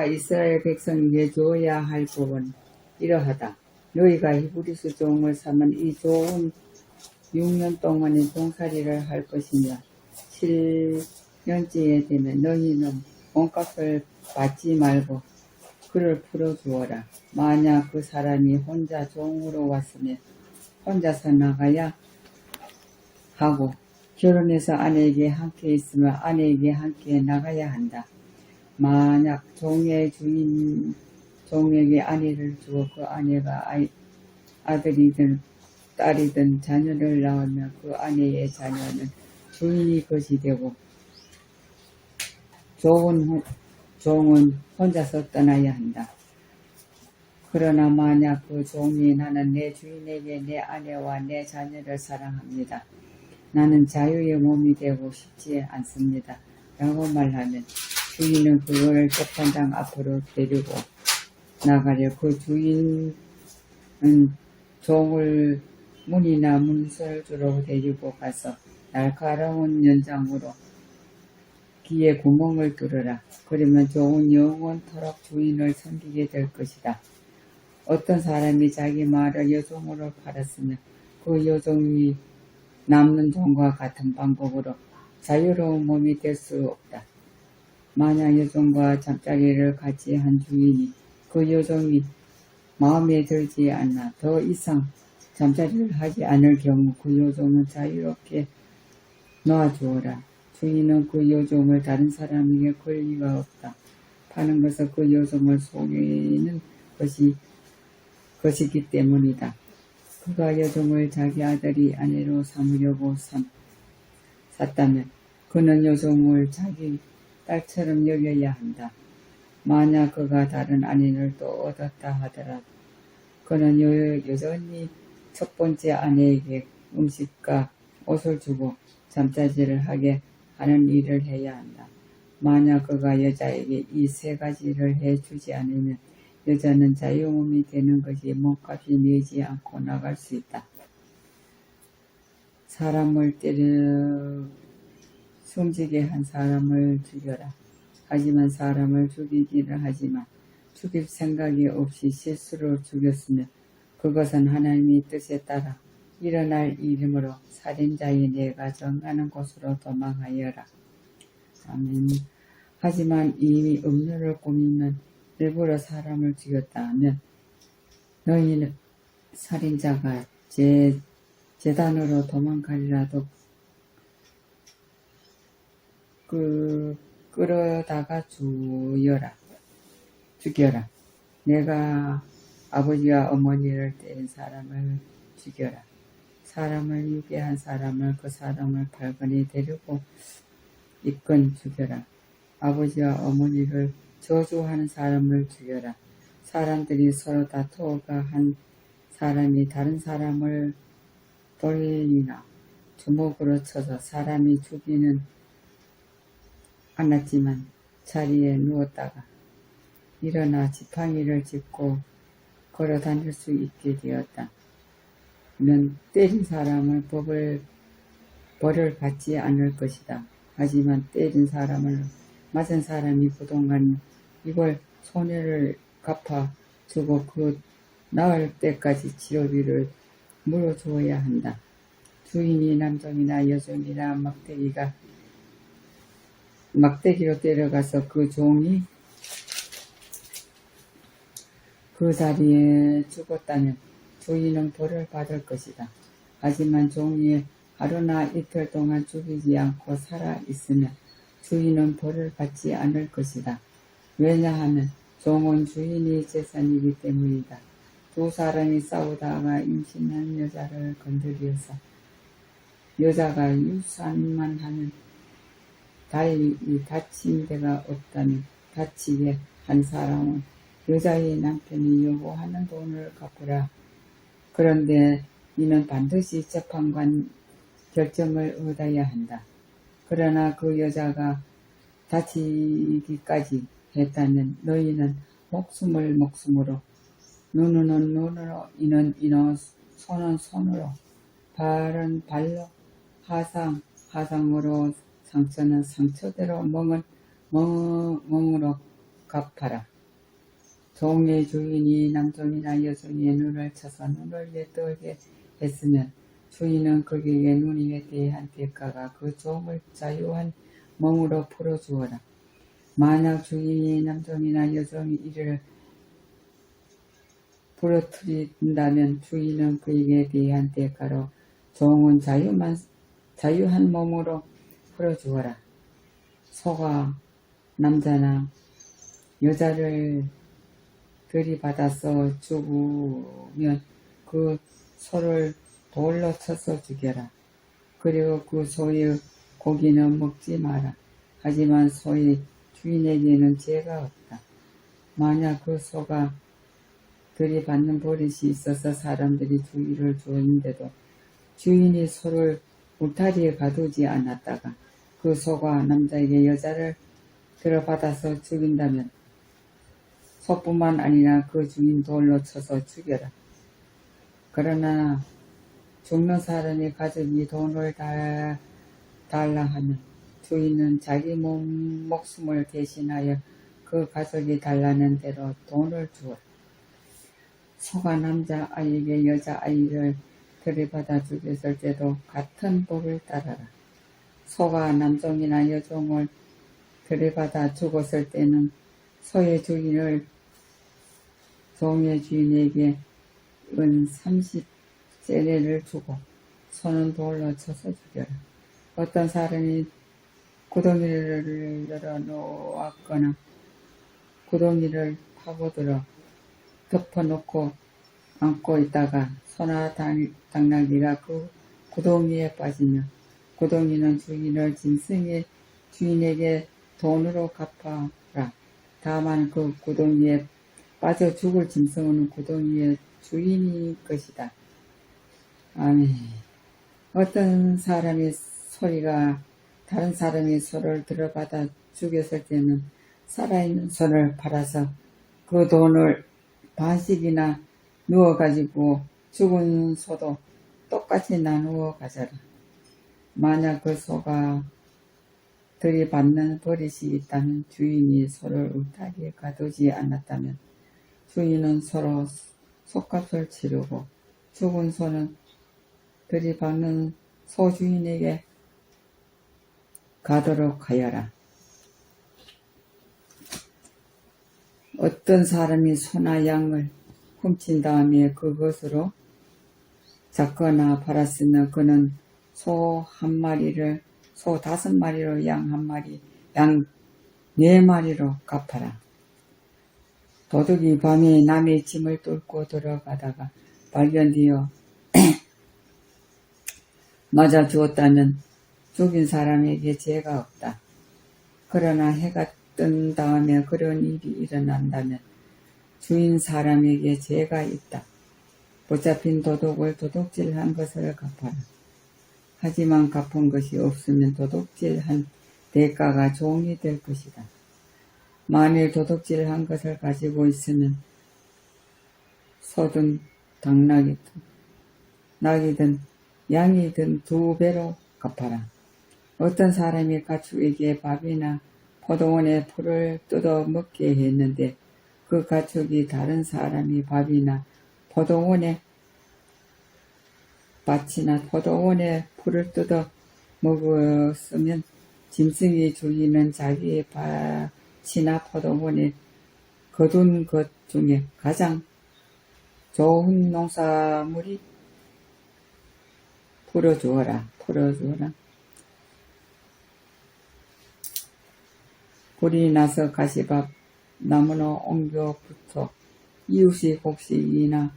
내가 이스라엘 백성에게 주어야 할 법은 이러하다. 너희가 히브리스 종을 삼은 이 종은 6년 동안의 종살이를 할 것이며 7년째에 되면 너희는 몸값을 받지 말고 그를 풀어주어라. 만약 그 사람이 혼자 종으로 왔으면 혼자서 나가야 하고 결혼해서 아내에게 함께 있으면 아내에게 함께 나가야 한다. 만약 종의 주인 종에게 아내를 주어 그 아내가 아들이든 딸이든 자녀를 낳으면 그 아내의 자녀는 주인이 것이 되고 종은 혼자서 떠나야 한다. 그러나 만약 그 종이 나는 내 주인에게 내 아내와 내 자녀를 사랑합니다. 나는 자유의 몸이 되고 싶지 않습니다. 라고 말하면 주인은 그를 재판장 앞으로 데리고 나가려. 그 주인은 종을 문이나 문설주로 데리고 가서 날카로운 연장으로 귀에 구멍을 뚫으라. 그러면 종은 영원토록 주인을 섬기게 될 것이다. 어떤 사람이 자기 말을 여종으로 팔았으면 그 여종이 남는 종과 같은 방법으로 자유로운 몸이 될 수 없다. 만약 여종과 잠자리를 같이 한 주인이 그 여종이 마음에 들지 않나 더 이상 잠자리를 하지 않을 경우 그 여종은 자유롭게 놓아주어라. 주인은 그 여종을 다른 사람에게 권리가 없다. 파는 것은 그 여종을 속이는 것이기 때문이다. 그가 여종을 자기 아들이 아내로 삼으려고 샀다면 그는 여종을 자기 딸처럼 여겨야 한다. 만약 그가 다른 아내를 또 얻었다 하더라도 그는 여전히 첫 번째 아내에게 음식과 옷을 주고 잠자지를 하게 하는 일을 해야 한다. 만약 그가 여자에게 이 세 가지를 해주지 않으면 여자는 자유몸이 되는 것이 몸값이 내지 않고 나갈 수 있다. 사람을 때려 숨지게 한 사람을 죽여라. 하지만 사람을 죽이기를 하지만 죽일 생각이 없이 실수로 죽였으면 그것은 하나님의 뜻에 따라 일어날 일이므로 살인자의 내가 정하는 곳으로 도망하여라. 아멘. 하지만 이미 음료를 꾸미면 일부러 사람을 죽였다 하면 너희는 살인자가 재단으로 도망가리라도 끌어다가 죽여라. 내가 아버지와 어머니를 때린 사람을 죽여라. 사람을 유괴한 사람을 그 사람을 발건히 데리고 이끈 죽여라. 아버지와 어머니를 저주하는 사람을 죽여라. 사람들이 서로 다투어가 한 사람이 다른 사람을 돌리나 주먹으로 쳐서 사람이 죽이는 않았지만 자리에 누웠다가 일어나 지팡이를 짚고 걸어 다닐 수 있게 되었다. 는 때린 사람은 벌을 받지 않을 것이다. 하지만 때린 사람을 맞은 사람이 그동안 이걸 손해를 갚아주고 그 나을 때까지 치료비를 물어주어야 한다. 주인이 남종이나 여종이나 막대기로 때려가서 그 종이 그 자리에 죽었다면 주인은 벌을 받을 것이다. 하지만 종이 하루나 이틀 동안 죽이지 않고 살아있으면 주인은 벌을 받지 않을 것이다. 왜냐하면 종은 주인의 재산이기 때문이다. 두 사람이 싸우다가 임신한 여자를 건드려서 여자가 유산만 하면 다행히 다친 데가 없다면 다치게 한 사람은 여자의 남편이 요구하는 돈을 갚으라. 그런데 이는 반드시 재판관 결정을 얻어야 한다. 그러나 그 여자가 다치기까지 했다면 너희는 목숨을 목숨으로, 눈은 눈으로, 이는 이로, 손은 손으로, 발은 발로, 하상으로, 상처는 상처대로, 멍은 멍으로 갚아라. 종의 주인이 남종이나 여종의 눈을 쳐서 눈을 예떨게 했으면 주인은 그에게 눈이 대한 대가가 그 종을 자유한 몸으로 풀어주어라. 만약 주인이 남종이나 여종이 이를 부러뜨린다면 주인은 그에게 대한 대가로 종은 자유한 몸으로 풀어주어라. 소가 남자나 여자를 들이받아서 죽으면 그 소를 돌로 쳐서 죽여라. 그리고 그 소의 고기는 먹지 마라. 하지만 소의 주인에게는 죄가 없다. 만약 그 소가 들이받는 버릇이 있어서 사람들이 주의를 주었는데도 주인이 소를 울타리에 가두지 않았다가 그 소가 남자에게 여자를 들어받아서 죽인다면 소뿐만 아니라 그 주인 돌로 쳐서 죽여라. 그러나 죽는 사람의 가족이 돈을 달라 하면 주인은 자기 목숨을 대신하여 그 가족이 달라는 대로 돈을 주어라. 소가 남자아이에게 여자아이를 들이받아 죽였을 때도 같은 법을 따라라. 소가 남종이나 여종을 들이받아 죽었을 때는 소의 주인을 종의 주인에게 은 30세례를 주고 소는 돌로 쳐서 죽여라. 어떤 사람이 구덩이를 열어 놓았거나 구덩이를 파고들어 덮어놓고 안고 있다가 소나 당나귀가 그 구덩이에 빠지면 구덩이는 주인을 짐승의 주인에게 돈으로 갚아라. 다만 그 구덩이에 빠져 죽을 짐승은 구덩이의 주인이 것이다. 아멘. 어떤 사람의 소리가 다른 사람의 소를 들어받아 죽였을 때는 살아있는 소를 팔아서 그 돈을 반씩이나 누워가지고 죽은 소도 똑같이 나누어 가져라. 만약 그 소가 들이받는 버릇이 있다면 주인이 소를 울타리에 가두지 않았다면 주인은 서로 소값을 치르고 죽은 소는 들이받는 소 주인에게 가도록 하여라. 어떤 사람이 소나 양을 훔친 다음에 그것으로 잡거나 팔았으면 그는 소 5마리로 양 1마리, 양 4마리로 갚아라. 도둑이 밤에 남의 짐을 뚫고 들어가다가 발견되어 맞아 주었다면 죽인 사람에게 죄가 없다. 그러나 해가 뜬 다음에 그런 일이 일어난다면 주인 사람에게 죄가 있다. 붙잡힌 도둑을 도둑질한 것을 갚아라. 하지만 갚은 것이 없으면 도둑질한 대가가 종이 될 것이다. 만일 도둑질한 것을 가지고 있으면 소든 낙이든 양이든 2배로 갚아라. 어떤 사람이 가축에게 밥이나 포도원에 풀을 뜯어 먹게 했는데 그 가축이 다른 사람이 밥이나 포도원에 밭이나 포도원에 풀을 뜯어 먹었으면 짐승의 주인은 자기의 밭이나 포도원에 거둔 것 중에 가장 좋은 농사물이 풀어주어라. 불이 나서 가시밭 나무로 옮겨 붙어 이웃의 곡식이나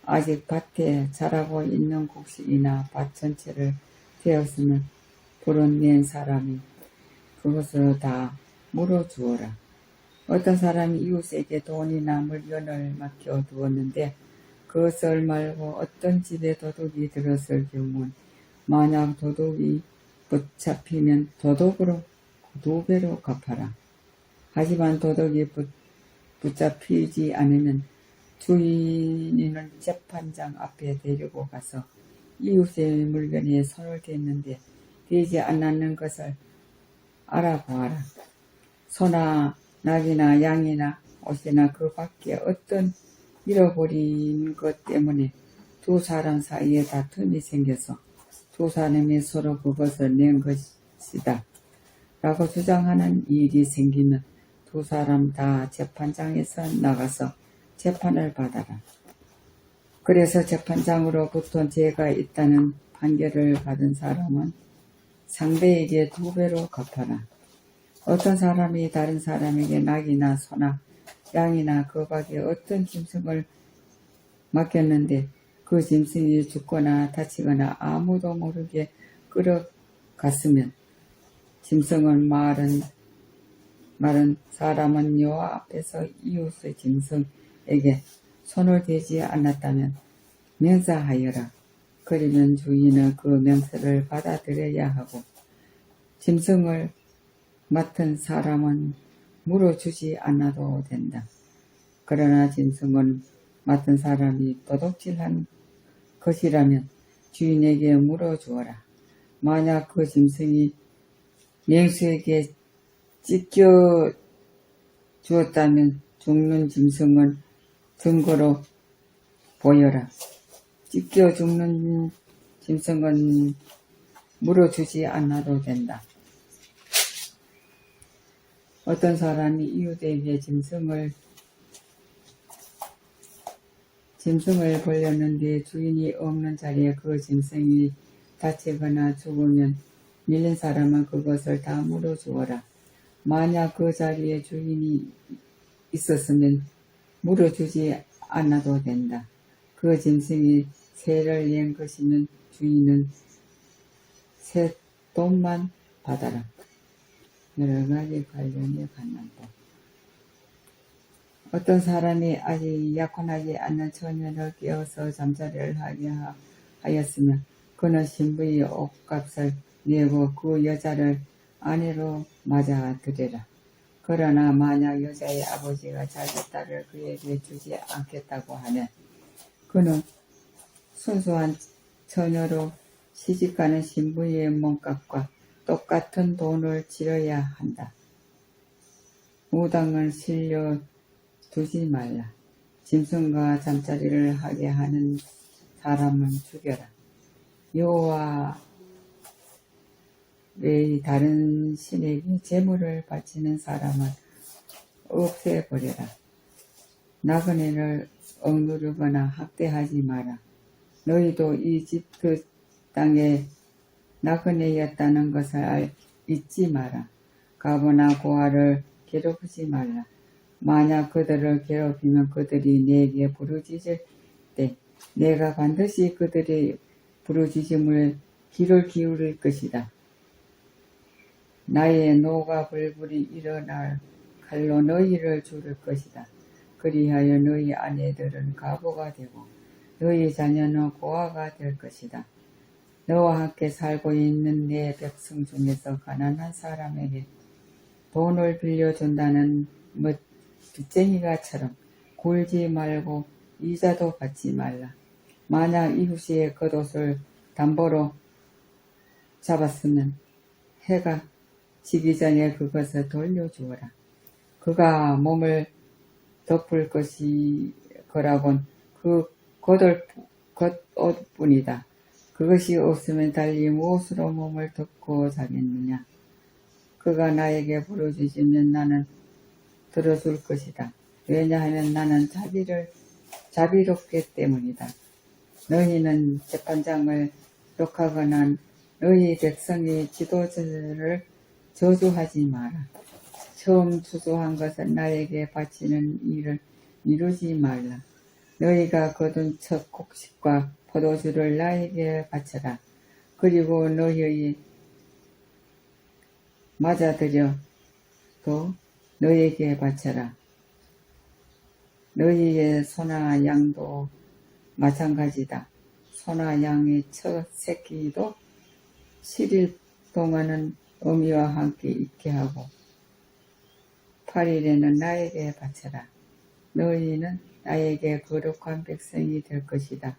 아직 밭에 자라고 있는 곡식이나 밭 전체를 태웠으면 불은 낸 사람이 그것을 다 물어주어라. 어떤 사람이 이웃에게 돈이나 물건을 맡겨두었는데 그것을 말고 어떤 집에 도둑이 들었을 경우는 만약 도둑이 붙잡히면 도둑으로 2배로 갚아라. 하지만 도둑이 붙잡히지 않으면 주인은 재판장 앞에 데리고 가서 이웃의 물건에 손을 댔는데 되지 않는 것을 알아보아라. 소나 낙이나 양이나 옷이나 그 밖에 어떤 잃어버린 것 때문에 두 사람 사이에 다툼이 생겨서 두 사람이 서로 그것을 낸 것이다 라고 주장하는 일이 생기면 두 사람 다 재판장에서 나가서 재판을 받아라. 그래서 재판장으로부터 죄가 있다는 판결을 받은 사람은 상대에게 2배로 갚아라. 어떤 사람이 다른 사람에게 낙이나 소나 양이나 그 밖에 어떤 짐승을 맡겼는데 그 짐승이 죽거나 다치거나 아무도 모르게 끌어갔으면 짐승은 말은 사람은 여호와 앞에서 이웃의 짐승에게 손을 대지 않았다면 맹세하여라. 그러면 주인은 그 맹세를 받아들여야 하고 짐승을 맡은 사람은 물어주지 않아도 된다. 그러나 짐승을 맡은 사람이 도둑질한 것이라면 주인에게 물어주어라. 만약 그 짐승이 맹수에게 찢겨 주었다면 죽는 짐승을 증거로 보여라. 찢겨 죽는 짐승은 물어주지 않아도 된다. 어떤 사람이 이웃에게 짐승을 벌렸는데 주인이 없는 자리에 그 짐승이 다치거나 죽으면 밀린 사람은 그것을 다 물어주어라. 만약 그 자리에 주인이 있었으면 물어주지 않아도 된다. 그 짐승이 세를 낸 것이면 주인은 세 돈만 받아라. 여러 가지 관련이 갖는다. 어떤 사람이 아직 약혼하지 않는 처녀를 깨워서 잠자리를 하게 하였으면 그는 신부의 옷값을 내고 그 여자를 아내로 맞아들여라. 그러나 만약 여자의 아버지가 자기 딸을 그에게 주지 않겠다고 하면 그는 순수한 처녀로 시집가는 신부의 몸값과 똑같은 돈을 치러야 한다. 무당을 실려두지 말라. 짐승과 잠자리를 하게 하는 사람은 죽여라. 여호와 외의 다른 신에게 제물을 바치는 사람은 없애버려라. 나그네를 억누르거나 학대하지 마라. 너희도 이집트 땅에 나그네였다는 것을 잊지 마라. 가보나 고아를 괴롭히지 말라. 만약 그들을 괴롭히면 그들이 내게 부르짖을 때 내가 반드시 그들의 부르짖음을 귀를 기울일 것이다. 나의 노가 불불이 일어날 칼로 너희를 죽일 것이다. 그리하여 너희 아내들은 과부가 되고 너희 자녀는 고아가 될 것이다. 너와 함께 살고 있는 내 백성 중에서 가난한 사람에게 돈을 빌려준다는 빚쟁이가처럼 굴지 말고 이자도 받지 말라. 만약 이웃의 겉옷을 담보로 잡았으면 해가 지기 전에 그것을 돌려주어라. 그가 몸을 덮을 거라곤 그 겉옷뿐이다. 그것이 없으면 달리 무엇으로 몸을 덮고 자겠느냐. 그가 나에게 부르짖으면 나는 들어줄 것이다. 왜냐하면 나는 자비롭기 때문이다. 너희는 재판장을 욕하거나 너희 백성의 지도자를 저주하지 마라. 처음 추수한 것을 나에게 바치는 일을 미루지 말라. 너희가 거둔 첫 곡식과 포도주를 나에게 바쳐라. 그리고 너희의 맞아들여 또 너희에게 바쳐라. 너희의 소나 양도 마찬가지다. 소나 양의 첫 새끼도 7일 동안은 어미와 함께 있게 하고 8일에는 나에게 바쳐라. 너희는 나에게 거룩한 백성이 될 것이다.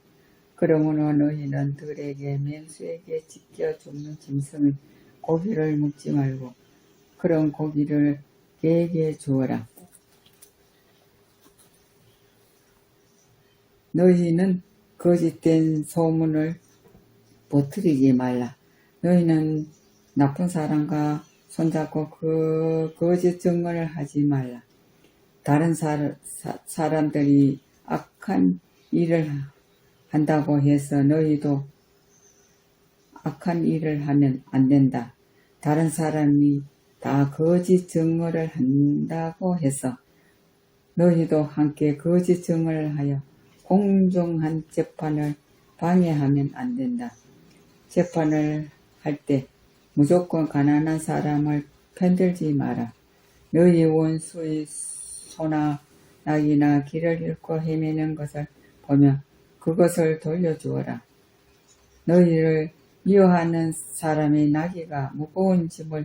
그러므로 너희는 들에게 맹수에게 찢겨 죽는 짐승의 고기를 먹지 말고 그런 고기를 개에게 주어라. 너희는 거짓된 소문을 퍼뜨리지 말라. 너희는 나쁜 사람과 손잡고 그 거짓 증언을 하지 말라. 다른 사람들이 악한 일을 한다고 해서 너희도 악한 일을 하면 안 된다. 다른 사람이 다 거짓 증언을 한다고 해서 너희도 함께 거짓 증언을 하여 공정한 재판을 방해하면 안 된다. 재판을 할 때 무조건 가난한 사람을 편들지 마라. 너희 원수의 소나 낙이나 길을 잃고 헤매는 것을 보면 그것을 돌려주어라. 너희를 미워하는 사람의 나귀가 무거운 짐을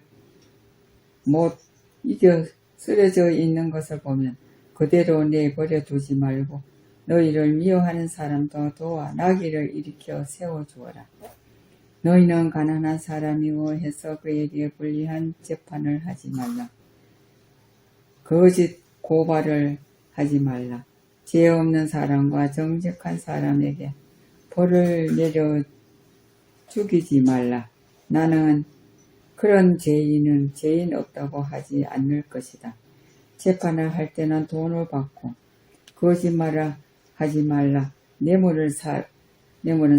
못 이겨 쓰러져 있는 것을 보면 그대로 내버려 두지 말고 너희를 미워하는 사람도 도와 나귀를 일으켜 세워주어라. 너희는 가난한 사람이오 해서 그에게 불리한 재판을 하지 말라. 거짓 고발을 하지 말라. 죄 없는 사람과 정직한 사람에게 벌을 내려 죽이지 말라. 나는 그런 죄인은 죄인 없다고 하지 않을 것이다. 재판을 할 때는 돈을 받고 거짓말을 하지 말라. 뇌물은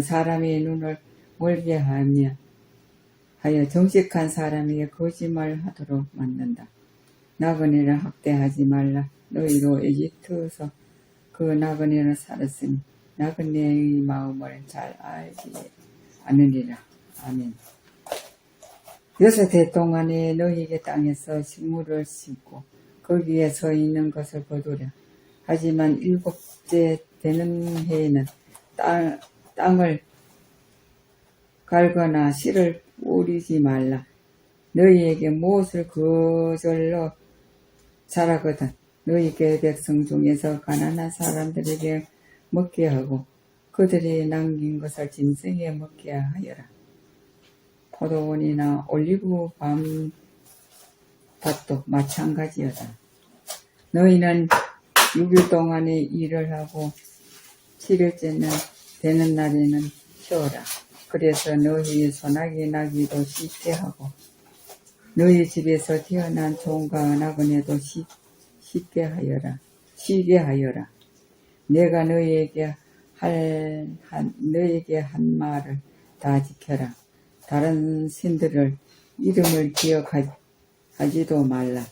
사람의 눈을 멀게 하여 정직한 사람에게 거짓말하도록 만든다. 나그네를 학대하지 말라. 너희도 이집트에서 그 나그네로 살았으니 나그네의 마음을 잘 알지 않으리라. 아멘. 6해 동안에 너희에게 땅에서 식물을 심고 거기에 서 있는 것을 거두랴. 하지만 7째 되는 해에는 땅을 갈거나 씨를 뿌리지 말라. 너희에게 무엇을 거절로 자라거든 너희의 백성 중에서 가난한 사람들에게 먹게 하고 그들이 남긴 것을 짐승에 먹게 하여라. 포도원이나 올리브 밭도 마찬가지여다. 너희는 6일 동안에 일을 하고 7일째는 되는 날에는 쉬어라. 그래서 너희 소나기 나기도 쉽게 하고 너희 집에서 태어난 종과 나그네도 쉬게 하여라. 내가 너희에게 한 말을 다 지켜라. 다른 신들을 이름을 기억하지도 말라.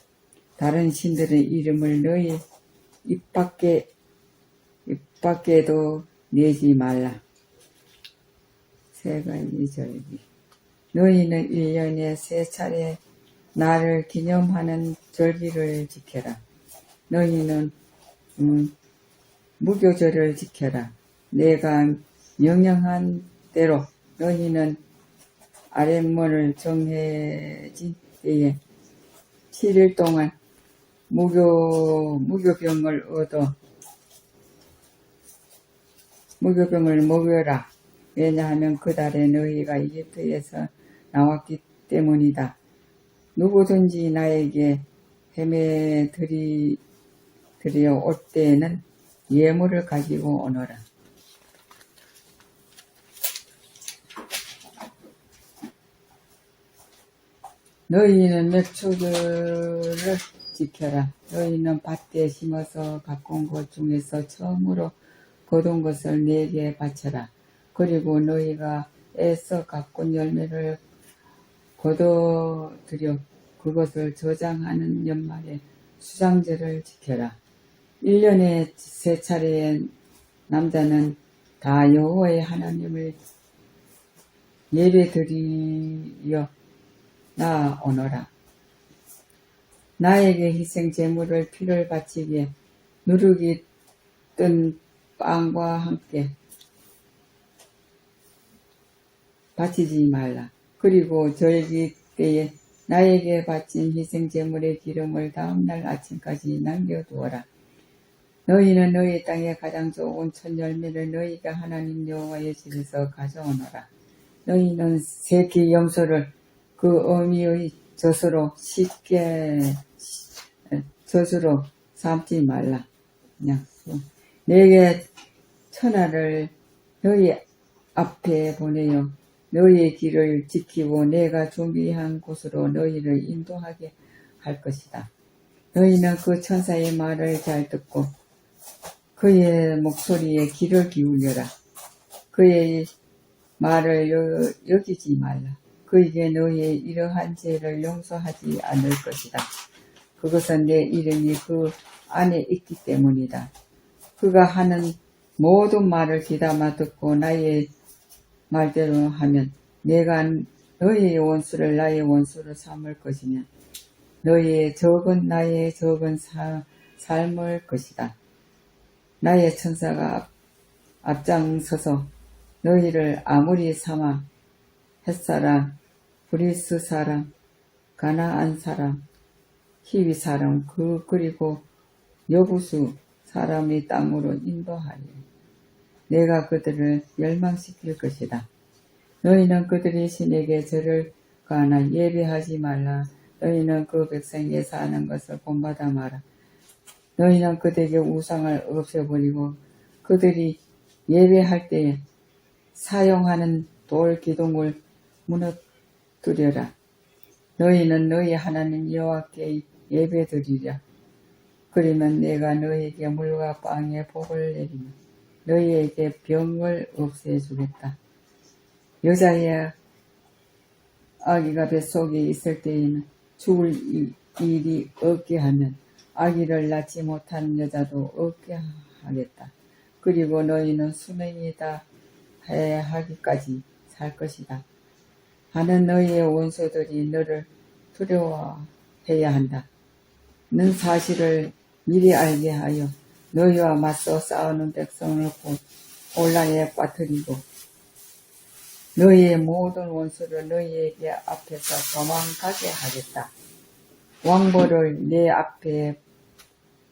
다른 신들의 이름을 너희 입 밖에도 내지 말라. 3가지 절기. 너희는 1년에 3차례 나를 기념하는 절기를 지켜라. 너희는 무교절을 지켜라. 내가 명령한 대로 너희는 아랫문을 정해진 때에 7일 동안 무교병을 먹여라. 왜냐하면 그 달에 너희가 이집트에서 나왔기 때문이다. 누구든지 나에게 헤매드려 올 때에는 예물을 가지고 오너라. 너희는 맥추들을 지켜라. 너희는 밭에 심어서 가꾼 것 중에서 처음으로 거둔 것을 내게 바쳐라. 그리고 너희가 애써 가꾼 열매를 거둬들여 그것을 저장하는 연말에 수장제를 지켜라. 1년에 3차례의 남자는 다 여호와의 하나님을 예배드리려 나오너라. 나에게 희생 제물을 피를 바치기에 누룩이 뜬 빵과 함께 바치지 말라. 그리고 절기 때에 나에게 바친 희생 제물의 기름을 다음날 아침까지 남겨두어라. 너희는 너희 땅에 가장 좋은 첫 열매를 너희가 하나님 여호와의 집에서 가져오너라. 너희는 새끼 염소를 그 어미의 젖으로 삼지 말라. 내게 천하를 너희 앞에 보내어 너희의 길을 지키고 내가 준비한 곳으로 너희를 인도하게 할 것이다. 너희는 그 천사의 말을 잘 듣고 그의 목소리에 귀를 기울여라. 그의 말을 여기지 말라. 그에게 너희의 이러한 죄를 용서하지 않을 것이다. 그것은 내 이름이 그 안에 있기 때문이다. 그가 하는 모든 말을 귀담아 듣고 나의 말대로 하면 내가 너희의 원수를 나의 원수로 삼을 것이며 너희의 적은 나의 적은 삶을 것이다. 나의 천사가 앞장서서 너희를 아무리 삼아 햇사람, 브리스 사람, 가나안 사람, 히위 사람, 그리고 여부수 사람의 땅으로 인도하리. 내가 그들을 멸망시킬 것이다. 너희는 그들이 신에게 절을 가하나 예배하지 말라. 너희는 그 백성에게 사는 것을 본받아 마라. 너희는 그들에게 우상을 없애버리고 그들이 예배할 때에 사용하는 돌 기둥을 무너뜨려라. 너희는 너희 하나님 여호와께 예배드리랴. 그러면 내가 너희에게 물과 빵의 복을 내리며 너희에게 병을 없애주겠다. 여자의 아기가 뱃속에 있을 때에는 죽을 일이 없게 하면 아기를 낳지 못한 여자도 없게 하겠다. 그리고 너희는 수명이다 하기까지 살 것이다. 하는 너희의 원수들이 너를 두려워해야 한다. 는 사실을 미리 알게 하여 너희와 맞서 싸우는 백성을 혼란에 빠뜨리고 너희의 모든 원수를 너희에게 앞에서 도망가게 하겠다. 왕벌을 내 앞에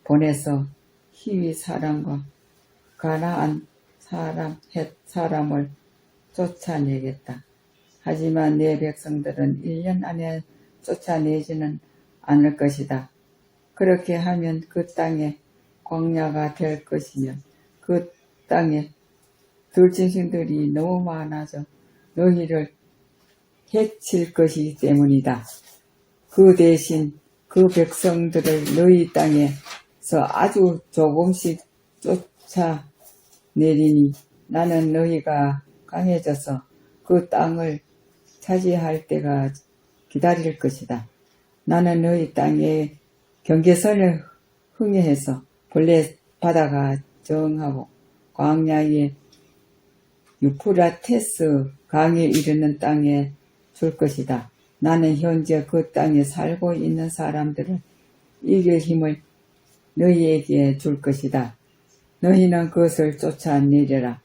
보내서 히위 사람과 가나안 사람, 헷 사람을 쫓아내겠다. 하지만 내 백성들은 1년 안에 쫓아내지는 않을 것이다. 그렇게 하면 그 땅에 광야가 될 것이며 그 땅에 들짐승들이 너무 많아져 너희를 해칠 것이기 때문이다. 그 대신 그 백성들을 너희 땅에서 아주 조금씩 쫓아내리니 나는 너희가 강해져서 그 땅을 차지할 때가 기다릴 것이다. 나는 너희 땅에 경계선을 흥해해서 본래 바다가 정하고 광야의 유프라테스 강에 이르는 땅에 줄 것이다. 나는 현재 그 땅에 살고 있는 사람들을 이길 힘을 너희에게 줄 것이다. 너희는 그것을 쫓아내려라.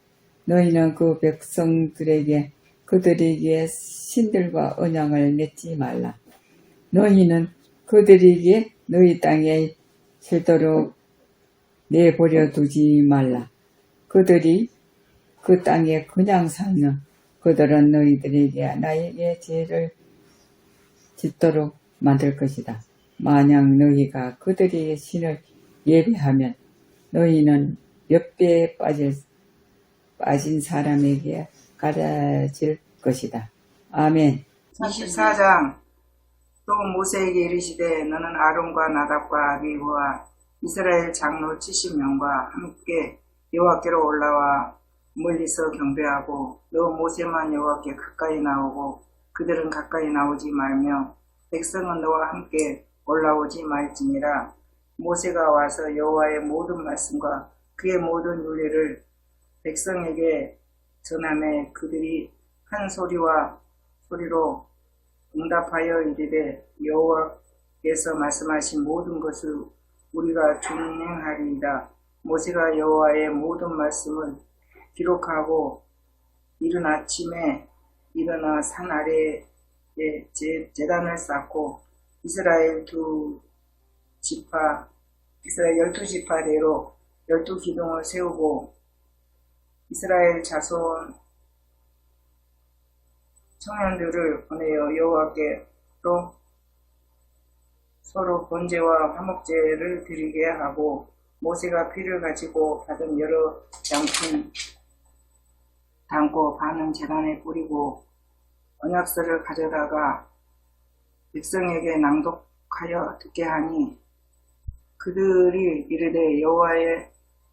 너희는 그 백성들에게 그들에게 신들과 언약을 맺지 말라. 너희는 그들에게 너희 땅에 실도록 내버려 두지 말라. 그들이 그 땅에 그냥 살면 그들은 너희들에게 나에게 죄를 짓도록 만들 것이다. 만약 너희가 그들의 신을 예배하면 너희는 몇 배에 빠진 사람에게 가라질 것이다. 아멘. 24장. 또 모세에게 이르시되 너는 아론과 나답과 아비후와 이스라엘 장로 70명과 함께 여호와께로 올라와 멀리서 경배하고 너 모세만 여호와께 가까이 나오고 그들은 가까이 나오지 말며 백성은 너와 함께 올라오지 말지니라. 모세가 와서 여호와의 모든 말씀과 그의 모든 윤례를 백성에게 전하매 그들이 한 소리로 응답하여 이르되 여호와께서 말씀하신 모든 것을 우리가 준행하리이다. 모세가 여호와의 모든 말씀을 기록하고 이른 아침에 일어나 산 아래에 제단을 쌓고 이스라엘 12지파대로 12기둥을 세우고 이스라엘 자손 청년들을 보내어 여호와께로 서로 번제와 화목제를 드리게 하고 모세가 피를 가지고 받은 여러 양푼 담고 반은 제단에 뿌리고 언약서를 가져다가 백성에게 낭독하여 듣게 하니 그들이 이르되 여호와의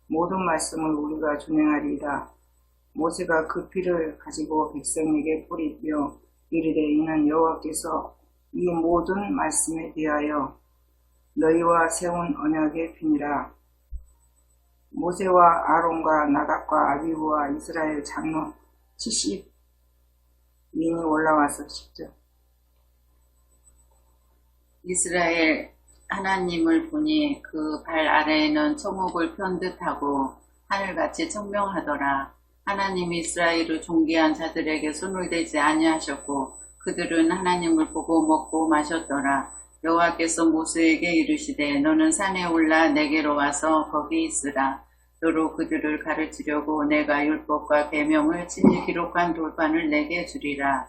모든 말씀을 우리가 준행하리이다. 모세가 그 피를 가지고 백성에게 뿌리며 이르되 이는 여호와께서 이 모든 말씀에 대하여 너희와 세운 언약의 피니라. 모세와 아론과 나답과 아비후와 이스라엘 장로 70인이 올라와서 직접 이스라엘 하나님을 보니 그 발 아래에는 천국을 편 듯하고 하늘같이 청명하더라. 하나님이 이스라엘을 존귀한 자들에게 손을 대지 아니하셨고 그들은 하나님을 보고 먹고 마셨더라. 여호와께서 모세에게 이르시되 너는 산에 올라 내게로 와서 거기 있으라. 너로 그들을 가르치려고 내가 율법과 계명을 친히 기록한 돌판을 내게 주리라.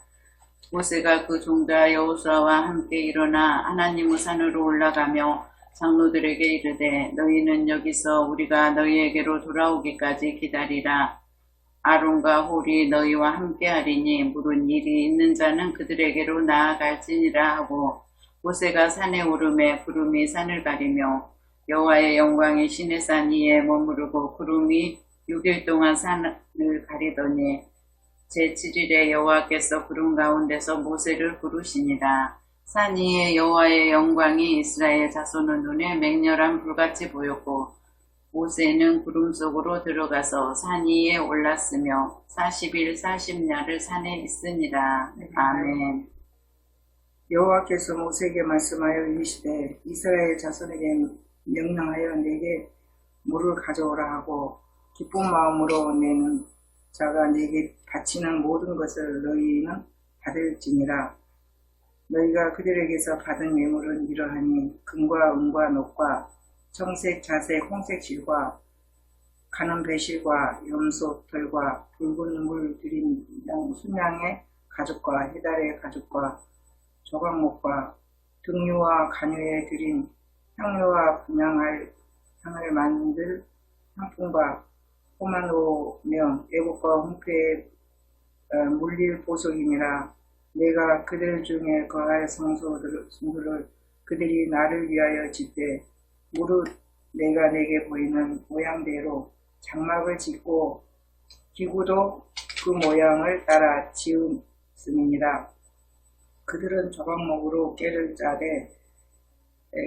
모세가 그 종자 여호수아와 함께 일어나 하나님의 산으로 올라가며 장로들에게 이르되 너희는 여기서 우리가 너희에게로 돌아오기까지 기다리라. 아론과 홀이 너희와 함께 하리니 물은 일이 있는 자는 그들에게로 나아갈지니라 하고 모세가 산에 오르매 구름이 산을 가리며 여호와의 영광이 시내 산 위에 머무르고 구름이 6일 동안 산을 가리더니 제7일에 여호와께서 구름 가운데서 모세를 부르시니라. 산 위에 여호와의 영광이 이스라엘 자손의 눈에 맹렬한 불같이 보였고 모세는 구름 속으로 들어가서 산 위에 올랐으며 40일 40야를 산에 있으니라. 아멘. 여호와께서 모세에게 말씀하여 이르시되 이스라엘 자손에게 명령하여 내게 물을 가져오라 하고 기쁜 마음으로 내는 자가 내게 바치는 모든 것을 너희는 받을지니라. 너희가 그들에게서 받은 예물은 이러하니 금과 은과 녹과 청색, 자색, 홍색 실과 가는 배실과 염소 털과 붉은 물 들인 순양의 가죽과 해달의 가죽과 조각목과 등유와 간유에 들인 향료와 분향할 향을 만들 상품과 포만오며 애국과 홍패의 물릴 보석임이라. 내가 그들 중에 거할 성소를 그들이 나를 위하여 짓되 무릇 내가 내게 보이는 모양대로 장막을 짓고 기구도 그 모양을 따라 지음쓰니라. 그들은 조각목으로 꾀를 짜되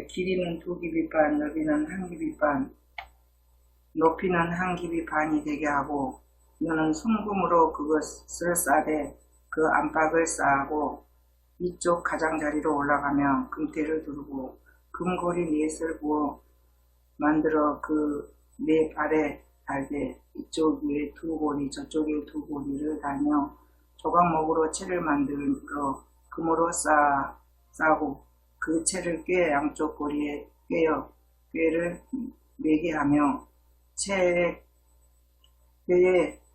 길이는 2규빗 반, 너비는 1규빗 반, 높이는 1규빗 반이 되게 하고 너는 순금으로 그것을 싸되 그 안팎을 쌓고 이쪽 가장자리로 올라가며 금태를 두르고 금고리 넷을 부어 만들어 그 네 발에 달되 이쪽 위에 2고리 저쪽에 2고리를 달며 조각목으로 채를 만들어 금으로 싸고 그 채를 꽤 양쪽 고리에 꿰어 꾀를 매게 하며 채의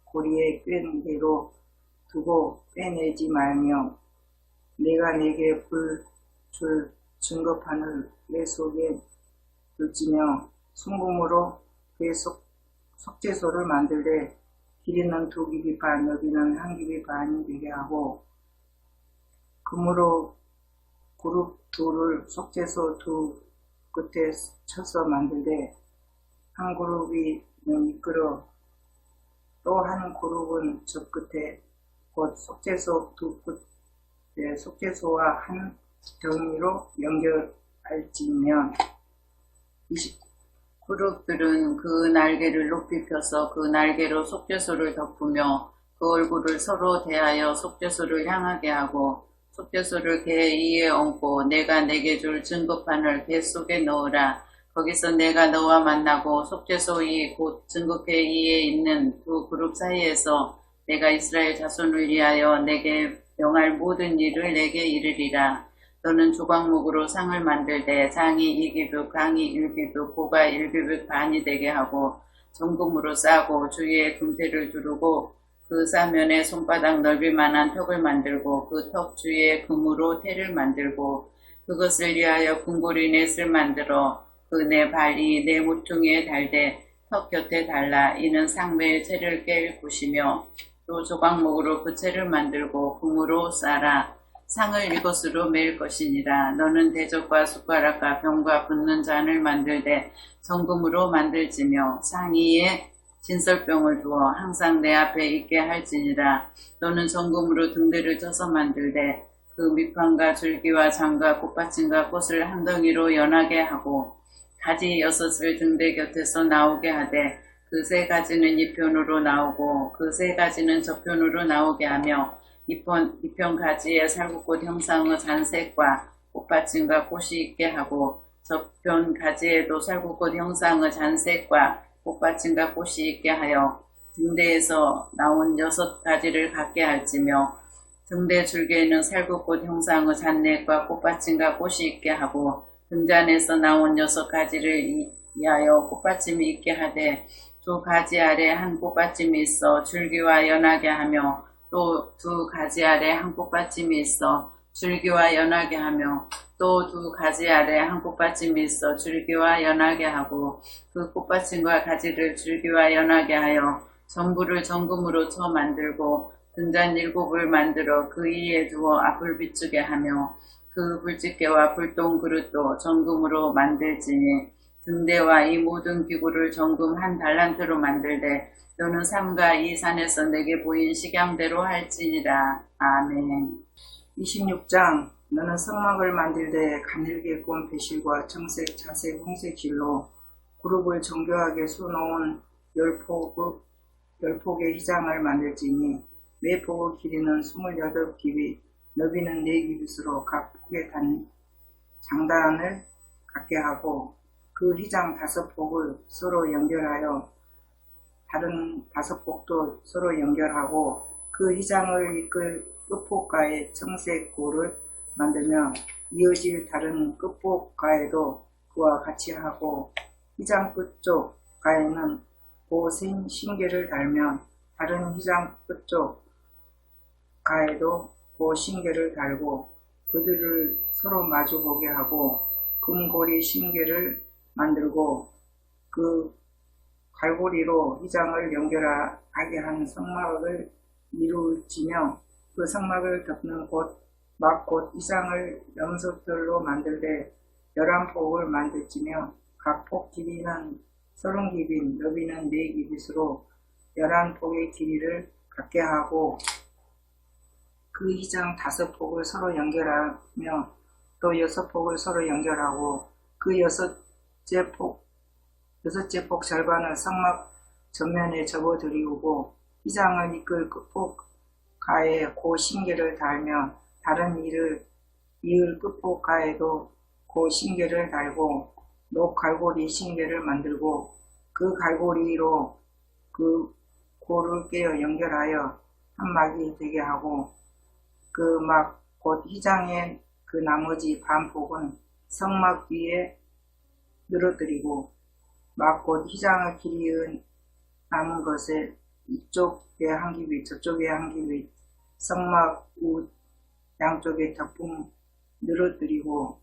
고리에 꿰는 대로 두고 빼내지 말며 내가 내게 불줄 증거판을 내 속에 둘지며 순금으로 그 속죄소를 만들되 길이는 2규빗 반, 너비는 1규빗 반이 되게 하고 금으로 그룹 둘을 속죄소 두 끝에 쳐서 만들되 한 그룹이 미끄러 또 한 그룹은 저 끝에 곧 속죄소 두 끝에 속죄소와 한 덩이로 연결할지면 20 그룹들은 그 날개를 높이 펴서 그 날개로 속죄소를 덮으며 그 얼굴을 서로 대하여 속죄소를 향하게 하고 속죄소를 개 위에 얹고 내가 내게 줄 증거판을 개 속에 넣으라. 거기서 내가 너와 만나고 속죄소 위 곧 증거궤 위에 있는 두 그룹 사이에서 내가 이스라엘 자손을 위하여 내게 명할 모든 일을 내게 이르리라. 너는 조각목으로 상을 만들되 장이 2규빗, 강이 1규빗, 고가 1규빗 반이 되게 하고 정금으로 싸고 주위에 금태를 두르고 그 사면에 손바닥 넓이만한 턱을 만들고 그 턱 주위에 금으로 태를 만들고 그것을 위하여 금고리 넷을 만들어 그 네 발이 네 모퉁이에 달되 턱 곁에 달라. 이는 상매의 채를 깰 굿이며 또 조각목으로 그 채를 만들고 금으로 싸라. 상을 이것으로 매일 것이니라. 너는 대접과 숟가락과 병과 붓는 잔을 만들되 정금으로 만들지며 상 위에 진설병을 두어 항상 내 앞에 있게 할지니라. 너는 정금으로 등대를 쳐서 만들되 그 밑판과 줄기와 장과 꽃받침과 꽃을 한 덩이로 연하게 하고 가지 6을 등대 곁에서 나오게 하되 그 3가지는 이편으로 나오고 그 3가지는 저편으로 나오게 하며 이편 가지에 살구꽃 형상의 잔색과 꽃받침과 꽃이 있게 하고 저편 가지에도 살구꽃 형상의 잔색과 꽃받침과 꽃이 있게 하여 등대에서 나온 6가지를 갖게 할지며 등대 줄기에는 살구꽃 형상의 잔넷과 꽃받침과 꽃이 있게 하고 등잔에서 나온 6가지를 위하여 꽃받침이 있게 하되 두 가지 아래 한 꽃받침이 있어 줄기와 연하게 하며 또 두 가지 아래 한 꽃받침이 있어 줄기와 연하게 하며 또 두 가지 아래 한 꽃받침이 있어 줄기와 연하게 하고 그 꽃받침과 가지를 줄기와 연하게 하여 전부를 정금으로 쳐 만들고 등잔 7을 만들어 그 위에 두어 앞을 비추게 하며 그 불집게와 불똥 그릇도 정금으로 만들지니 등대와 이 모든 기구를 정금 1달란트로 만들되 너는 삼가 이 산에서 내게 보인 식양대로 할지니라. 아멘. 26장 너는 성막을 만들되 가늘게 꼰 배실과 청색, 자색, 홍색 실로 그룹을 정교하게 수놓은 10폭의 휘장을 만들지니 매 폭의 길이는 28규빗, 너비는 4규빗으로 각 폭에 장단을 갖게 하고 그 휘장 5폭을 서로 연결하여 다른 5폭도 서로 연결하고 그 휘장을 이끌 끝폭가에 청색 고를 만들며 이어질 다른 끝폭가에도 그와 같이 하고 휘장 끝쪽 가에는 고생 신계를 달면 다른 휘장 끝쪽 가에도 고 신계를 달고 그들을 서로 마주보게 하고 금고리 신계를 만들고 그 갈고리로 휘장을 연결하게 한 성막을 이루지며 그 성막을 덮는 곧 휘장을 염소털로 만들되 11폭을 만들지며 각 폭 길이는 30규빗, 너비는 4규빗으로 11폭의 길이를 갖게 하고 그 휘장 5폭을 서로 연결하며 또 6폭을 서로 연결하고 그 여섯째 폭 절반을 성막 전면에 접어들이우고 휘장을 이끌 끝폭 가에 고 신계를 달며 다른 이을 끝폭 가에도 고 신계를 달고 녹 갈고리 신계를 만들고 그 갈고리로 그 고를 깨어 연결하여 한 막이 되게 하고 그 막 곧 휘장의 그 나머지 반폭은 성막 위에 늘어뜨리고 막 곧 휘장의 길이의 남은 것에 이쪽에 한 규빗 저쪽에 한 규빗 성막 우 양쪽에 덮음 늘어뜨리고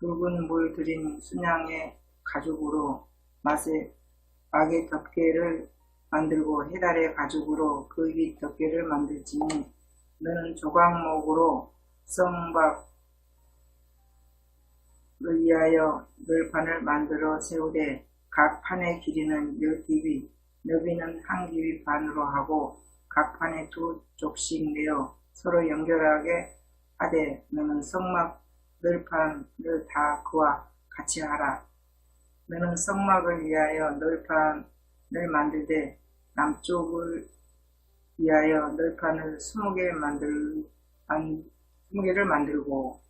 굵은 물 들인 순양의 가죽으로 막의 덮개를 만들고 해달의 가죽으로 그 윗 덮개를 만들지니 너는 조각목으로 성막을 위하여 널판을 만들어 세우되 각 판의 길이는 10규빗, 너비는 1규빗 반으로 하고 각 판에 2쪽씩 내어 서로 연결하게 하되 너는 성막 널판을 다 그와 같이 하라. 너는 성막을 위하여 널판을 만들되 남쪽을 위하여 널판을 20개를 만들고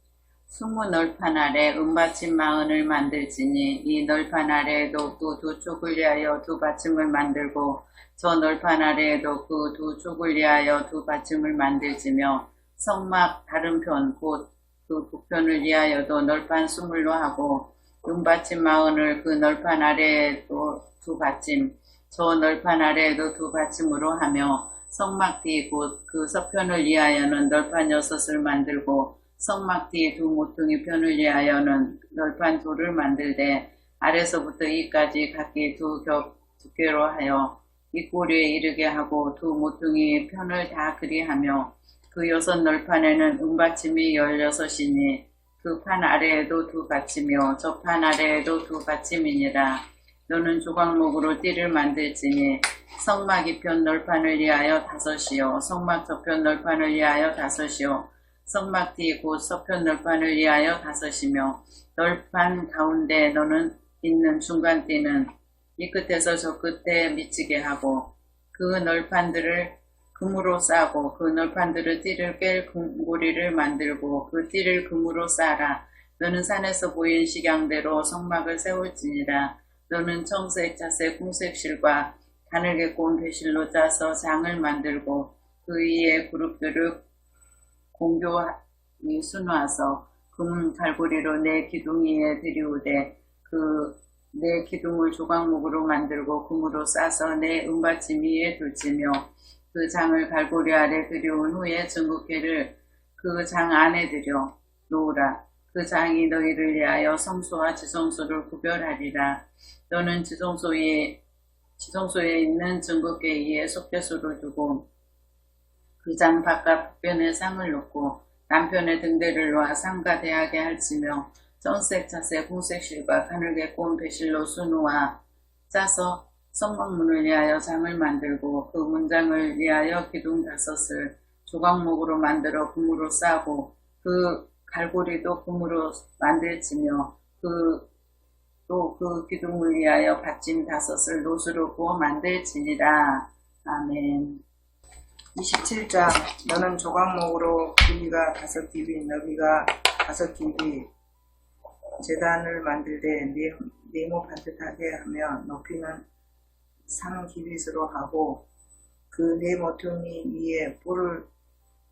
20 널판 아래 은받침 40을 만들지니 이 널판 아래에도 그 2쪽을 위하여 2받침을 만들고 저 널판 아래에도 그 2쪽을 위하여 2받침을 만들지며 성막 다른 편 곧 그 북편을 위하여도 널판 20로 하고 은받침 40을 그 널판 아래에도 2받침 저 널판 아래에도 2받침으로 하며 성막 뒤 곧 그 서편을 위하여는 널판 6을 만들고 성막 뒤 2 모퉁이 편을 위하여는 널판 2를 만들되 아래서부터 이까지 각기 두 겹 두께로 하여 이 꼬리에 이르게 하고 두 모퉁이 편을 다 그리하며 그 6 널판에는 은받침이 16이니 그 판 아래에도 두 받침이요 저 판 아래에도 두 받침이니라. 너는 조각목으로 띠를 만들지니 성막 이편 널판을 위하여 5이요 성막 저편 널판을 위하여 5이요 성막 뒤 곧 서편 널판을 위하여 5이며 널판 가운데 너는 있는 중간 띠는 이 끝에서 저 끝에 미치게 하고 그 널판들을 금으로 싸고 그 널판들을 띠를 꿰 금고리를 만들고 그 띠를 금으로 싸라. 너는 산에서 보인 식양대로 성막을 세울지니라. 너는 청색, 자색, 홍색 실과 가늘게 꼬은 배실로 짜서 장을 만들고 그 위에 그룹들을 공교히 수놓아서 금 갈고리로 내 기둥이에 들이우되 그 내 기둥을 조각목으로 만들고 금으로 싸서 내 은받침 위에 둘지며 그 장을 갈고리 아래 들여온 후에 증거궤를 그 장 안에 들여 놓으라. 그 장이 너희를 위하여 성소와 지성소를 구별하리라. 너는 지성소에 있는 증거궤 위에 속죄소를 두고 그 장 바깥 북편에 상을 놓고 남편의 등대를 놓아 상과 대하게 할지며 청색, 자색, 홍색 실과 가늘게 꼬은 배실로 수놓아 짜서 성막문을 위하여 장을 만들고 그 문장을 위하여 기둥 5을 조각목으로 만들어 금으로 싸고 그 갈고리도 금으로 만들지며 또 그 기둥을 위하여 받침 5을 노수로 구워 만들지니라. 아멘. 27장 너는 조각목으로 길이가 5규빗 너비가 5규빗 제단을 만들되 네모 반듯하게 하며 높이는 3규빗으로 하고 그 네 모퉁이 위에 뿔을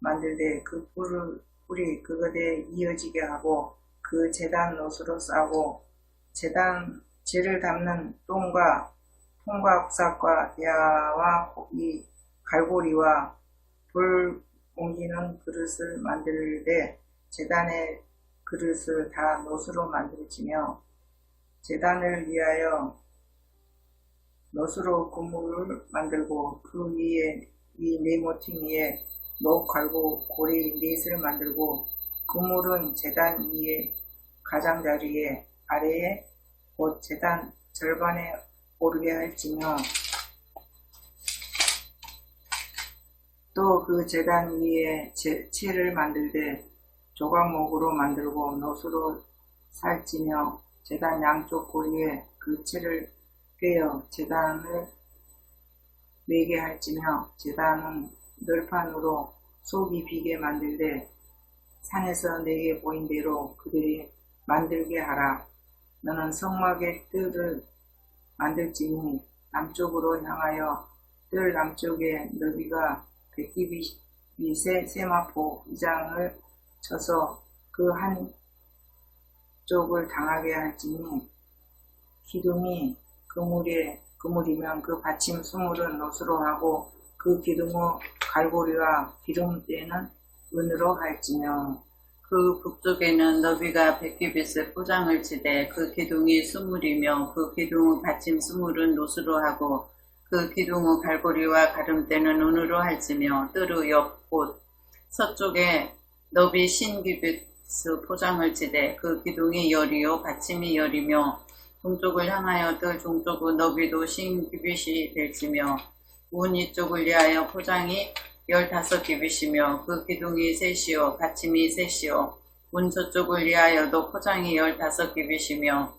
만들되 그 뿔이 그것에 이어지게 하고 그 제단 노수로 싸고 제단 재를 담는 통과 국삭과 대야와 이 갈고리와 불 옮기는 그릇을 만들되 제단의 그릇을 다 노수로 만들지며 제단을 위하여 노수로 그물을 만들고 그 위에 이 네 모퉁이에 녹 갈고 고리 넷을 만들고 그물은 제단 위에 가장자리에 아래에 곧 제단 절반에 오르게 할지며 또 그 제단 위에 채를 만들되 조각목으로 만들고 노수로 살찌며 제단 양쪽 고리에 그 채를 꿰어 제단을 4개 할지며 제단은 널판으로 속이 비게 만들되 산에서 내게 보인 대로 그들이 만들게 하라. 너는 성막의 뜰을 만들지니 남쪽으로 향하여 뜰 남쪽에 너비가 100규빗의 세마포 이장을 쳐서 그 한쪽을 당하게 할지니 기둥이 그물이면 그 받침 20은 노수로 하고 그 기둥의 갈고리와 기름대는 은으로 할지며 그 북쪽에는 너비가 100규빗의 포장을 치되 그 기둥이 20이며 그 기둥의 받침 20은 노수로 하고 그 기둥의 갈고리와 가름대는 은으로 할지며 뜰의 옆 곳 서쪽에 너비 50규빗의 포장을 치되 그 기둥이 10이요 받침이 10이며 동쪽을 향하여 뜰 동쪽의 너비도 50규빗이 될지며 문 이쪽을 위하여 포장이 15규빗이며 그 기둥이 3이요 받침이 3이요 문 저쪽을 위하여도 포장이 15규빗이며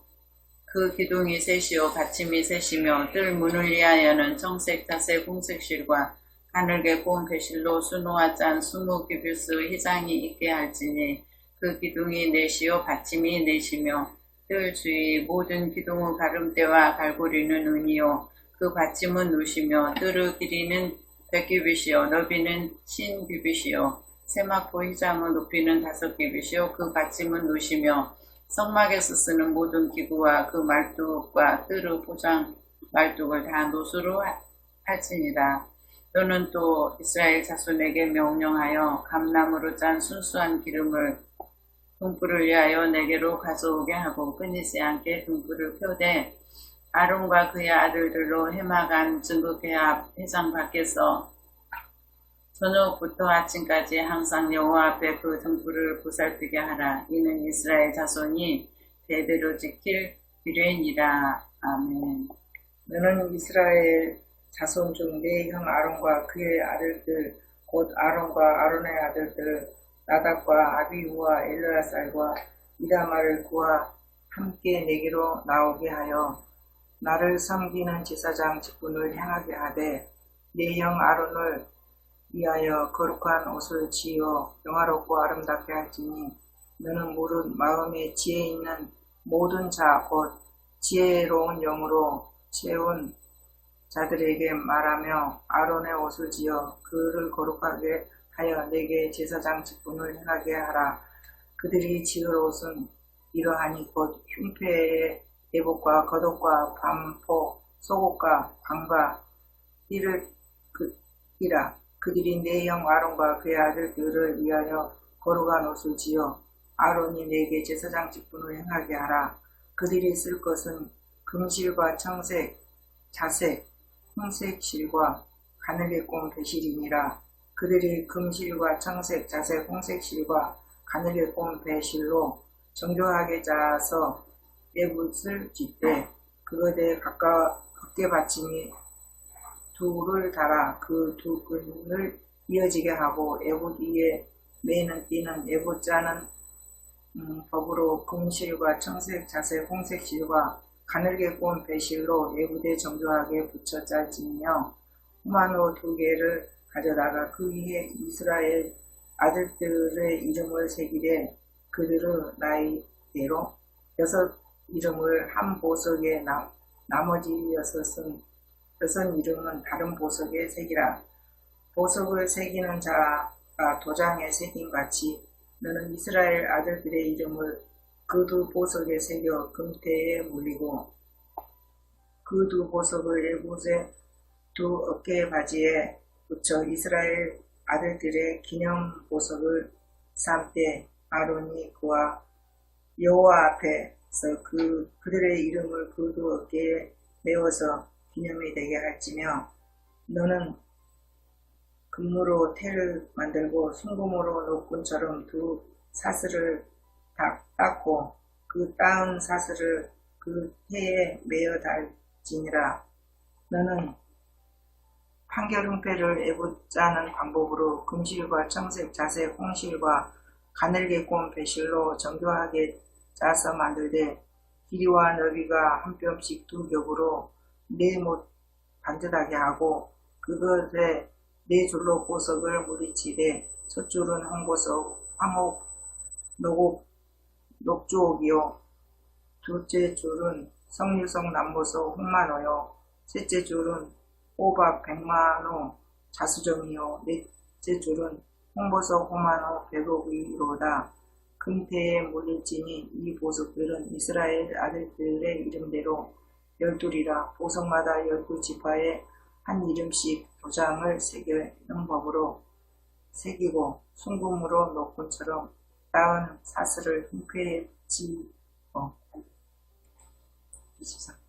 그 기둥이 3이요 받침이 3이며 뜰 문을 위하여는 청색, 자색, 홍색 실과 가늘게 꼬은 배실로 수놓아 짠 20규빗의 휘장이 있게 할지니 그 기둥이 4이요 받침이 4이며 뜰 주위 모든 기둥의 가름대와 갈고리는 은이요 그 받침은 누시며 뜰의 길이는 100규빗이요 너비는 50규빗이요 세마포 휘장의 높이는 5규빗이요 그 받침은 누시며 성막에서 쓰는 모든 기구와 그 말뚝과 뜰의 포장 말뚝을 다 노수로 할지니라. 너는 또 이스라엘 자손에게 명령하여 감나무로 짠 순수한 기름을 등불을 위하여 내게로 가져오게 하고 끊이지 않게 등불을 펴되 아론과 그의 아들들로 해마간 증거궤 앞 회장 밖에서 저녁부터 아침까지 항상 여호와 앞에 그 등불을 보살피게 하라. 이는 이스라엘 자손이 대대로 지킬 규례니라. 아멘. 너는 이스라엘 자손 중 네 형 아론과 그의 아들들 곧 아론과 아론의 아들들 나답과 아비후와 엘르아살과 이다말을 구하 함께 내게로 나오게 하여 나를 섬기는 제사장 직분을 행하게 하되 네 형 아론을 위하여 거룩한 옷을 지어 영화롭고 아름답게 할지니 너는 무릇 마음에 지혜 있는 모든 자 곧 지혜로운 영으로 채운 자들에게 말하며 아론의 옷을 지어 그를 거룩하게 하여 내게 제사장 직분을 행하게 하라. 그들이 지을 옷은 이러하니 곧 흉패의 내복과 겉옷과 반포 속옷과 방과 띠라. 그들이 네 형 아론과 그의 아들들을 위하여 거룩한 옷을 지어 아론이 내게 제사장 직분을 행하게 하라. 그들이 쓸 것은 금실과 청색, 자색, 홍색 실과 가늘게 꼰 배실이니라. 그들이 금실과 청색, 자색, 홍색 실과 가늘게 꼰 배실로 정교하게 짜서 에봇을 짓되 그것에 각계 받침이 둘을 달아 그 두 끈을 이어지게 하고 에봇 위에 매는 띠는 에봇 짜는 법으로 금실과 청색, 자색, 홍색 실과 가늘게 꼰 배실로 에봇에 정교하게 붙여 짤지며 후마노 2개를 가져다가 그 위에 이스라엘 아들들의 이름을 새기되 그들의 나이대로 6 이름을 한 보석에 나머지 6 이름은 다른 보석에 새기라. 보석을 새기는 자가 도장에 새긴 같이 너는 이스라엘 아들들의 이름을 그 2 보석에 새겨 금태에 물리고 그 2 보석을 에봇의 2 어깨 바지에 붙여 이스라엘 아들들의 기념 보석을 삼때 아론이 그와 여호와 앞에서 그들의 이름을 그 2 어깨에 메워서 기념이 되게 할지며 너는 금으로 태를 만들고 순금으로 노끈처럼 2 사슬을 닦고 그 따은 사슬을 그 태에 매어 달지니라. 너는 판결 흉패를 에봇 짜는 방법으로 금실과 청색, 자색, 홍실과 가늘게 꼰 배실로 정교하게 짜서 만들되 길이와 너비가 한 뼘씩 2 겹으로 4못 반듯하게 하고 그것에 4줄로 보석을 무리치되 첫 줄은 홍보석, 황옥, 녹주옥이요 둘째 줄은 석류석, 남보석, 홍만호요 셋째 줄은 호박, 백만호, 자수정이요 넷째 줄은 홍보석, 호만호, 백옥이로다. 금태에 물릴지니 이 보석들은 이스라엘 아들들의 이름대로 12이라. 보석마다 12지파에 한 이름씩 도장을 새기는 법으로 새기고 순금으로 노끈처럼 따은 사슬을 흉패에 지어.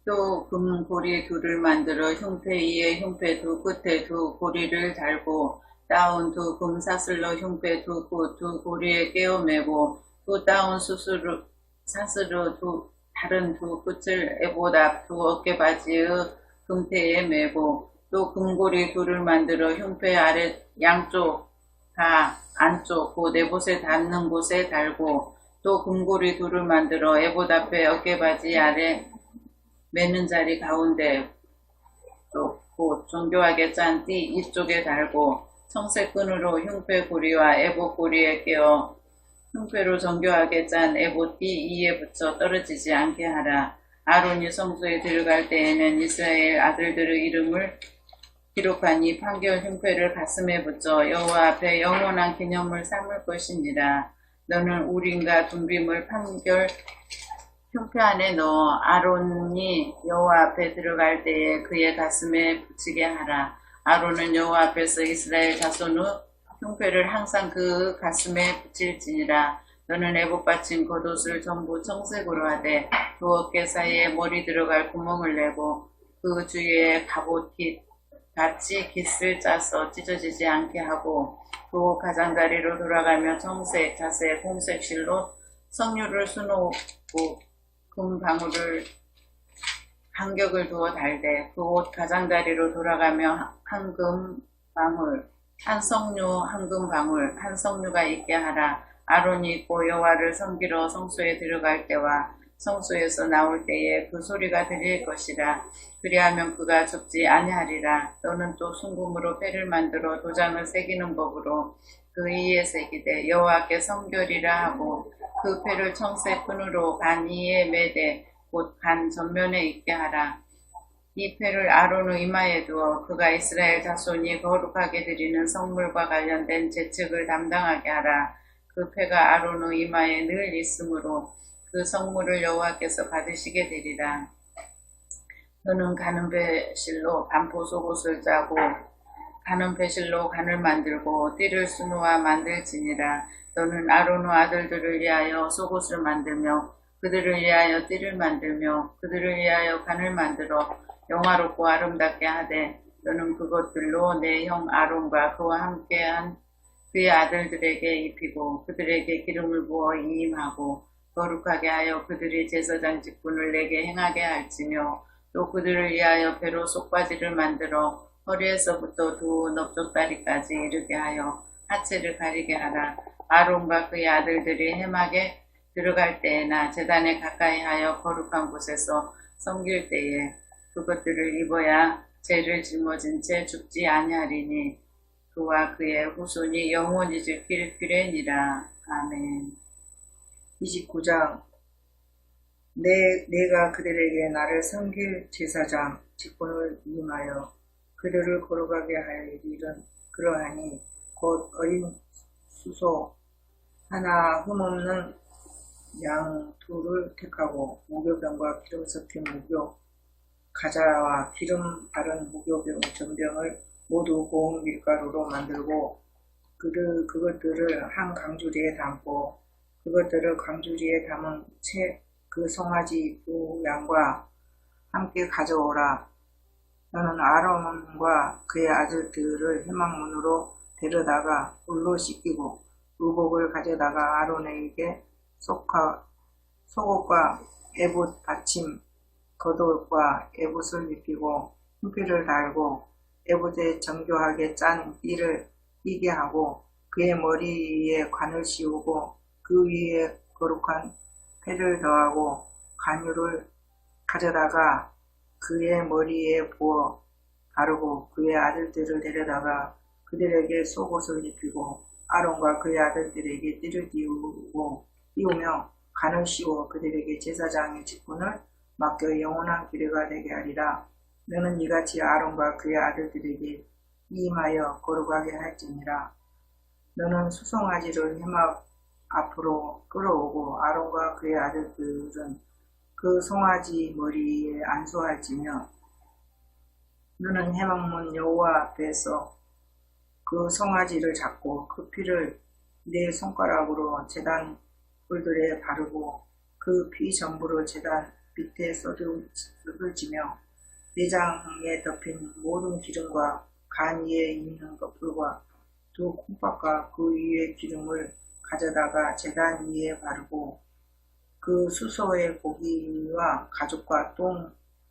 또 금고리 2를 만들어 흉패 위에 흉패 2 끝에 2 고리를 달고 따온 2 금사슬로 흉패 2 끝, 2 고리에 깨어매고 또 따온 사슬로 다른 2 끝을 에봇 앞 2 어깨바지의 금태에 매고 또 금고리 2를 만들어 흉패 아래 양쪽 다 안쪽 곧 에봇에 닿는 곳에 달고 또 금고리 2를 만들어 에봇 앞에 어깨바지 아래 매는 자리 가운데 곧 정교하게 짠 띠 이쪽에 달고 청색 끈으로 흉패 고리와 에봇 고리에 끼어 흉패로 정교하게 짠 에봇 띠 이에 붙여 떨어지지 않게 하라. 아론이 성소에 들어갈 때에는 이스라엘 아들들의 이름을 기록한 이 판결 흉패를 가슴에 붙여 여호와 앞에 영원한 기념을 삼을 것이니라. 너는 우림과 둠림을 판결 흉패 안에 넣어 아론이 여호와 앞에 들어갈 때에 그의 가슴에 붙이게 하라. 아론은 여호와 앞에서 이스라엘 자손의 흉패를 항상 그 가슴에 붙일지니라. 너는 에봇 받친 겉옷을 전부 청색으로 하되 두 어깨 사이에 머리 들어갈 구멍을 내고 그 주위에 갑옷 같이 깃을 짜서 찢어지지 않게 하고 그 가장다리로 돌아가며 청색, 자색, 홍색 실로 석류를 수놓고 금방울을 간격을 두어 달되 그 옷 가장다리로 돌아가며 한 금방울, 한 석류, 한 금방울, 한 석류가 있게 하라. 아론이 있고 여호와를 섬기러 성소에 들어갈 때와 성소에서 나올 때에 그 소리가 들릴 것이라. 그리하면 그가 죽지 아니하리라. 너는 또 순금으로 패를 만들어 도장을 새기는 법으로 그 이에 새기되 여호와께 성결이라 하고 그 패를 청색 끈으로 간 이에 매되 곧 간 전면에 있게 하라. 이 패를 아론의 이마에 두어 그가 이스라엘 자손이 거룩하게 드리는 성물과 관련된 제책을 담당하게 하라. 그 패가 아론의 이마에 늘 있으므로 그 성물을 여호와께서 받으시게 되리라. 너는 가는 배실로 반포 속옷을 짜고 가는 배실로 간을 만들고 띠를 수놓아 만들지니라. 너는 아론의 아들들을 위하여 속옷을 만들며 그들을 위하여 띠를 만들며 그들을 위하여 간을 만들어 영화롭고 아름답게 하되 너는 그것들로 내 형 아론과 그와 함께한 그의 아들들에게 입히고 그들에게 기름을 부어 이임하고 거룩하게 하여 그들이 제사장 직분을 내게 행하게 할지며 또 그들을 위하여 배로 속바지를 만들어 허리에서부터 두 넓적다리까지 이르게 하여 하체를 가리게 하라. 아론과 그의 아들들이 해막에 들어갈 때에나 제단에 가까이 하여 거룩한 곳에서 섬길 때에 그것들을 입어야 죄를 짊어진 채 죽지 아니하리니 그와 그의 후손이 영원히 지킬 규례니라. 아멘. 29장 내가 그들에게 나를 섬길 제사장 직분을 임하여 그들을 거룩하게 할 일은 그러하니 곧 어린 수소 하나 흠없는 양 둘을 택하고 무교병과 기름 섞인 무교 가자와 기름 바른 무교병 전병을 모두 고운 밀가루로 만들고 그것들을 한 강주리에 담고 그것들을 강주리에 담은 채 그 송아지 두 양과 함께 가져오라. 너는 아론과 그의 아들들을 회막문으로 데려다가 물로 씻기고 의복을 가져다가 아론에게 속옷과 에봇 받침 겉옷과 에봇을 입히고 흰피를 달고 에봇에 정교하게 짠 띠를 띠게 하고 그의 머리에 관을 씌우고 그 위에 거룩한 패를 더하고 관유를 가져다가 그의 머리에 부어 바르고 그의 아들들을 데려다가 그들에게 속옷을 입히고 아론과 그의 아들들에게 띠를 띄우며 관을 씌워 그들에게 제사장의 직분을 맡겨 영원한 규례가 되게 하리라. 너는 이같이 아론과 그의 아들들에게 이임하여 거룩하게 할지니라. 너는 수송아지를 회막 앞으로 끌어오고 아론과 그의 아들들은 그 송아지 머리에 안수할지며 너는 회막문 여호와 앞에서 그 송아지를 잡고 그 피를 네 손가락으로 제단 뿔들에 바르고 그 피 전부를 제단 밑에 쏟을지며 내장에 덮인 모든 기름과 간 위에 있는 것들과 두 콩팥과 그 위에 기름을 가져다가 제단 위에 바르고 그 수소의 고기와 가죽과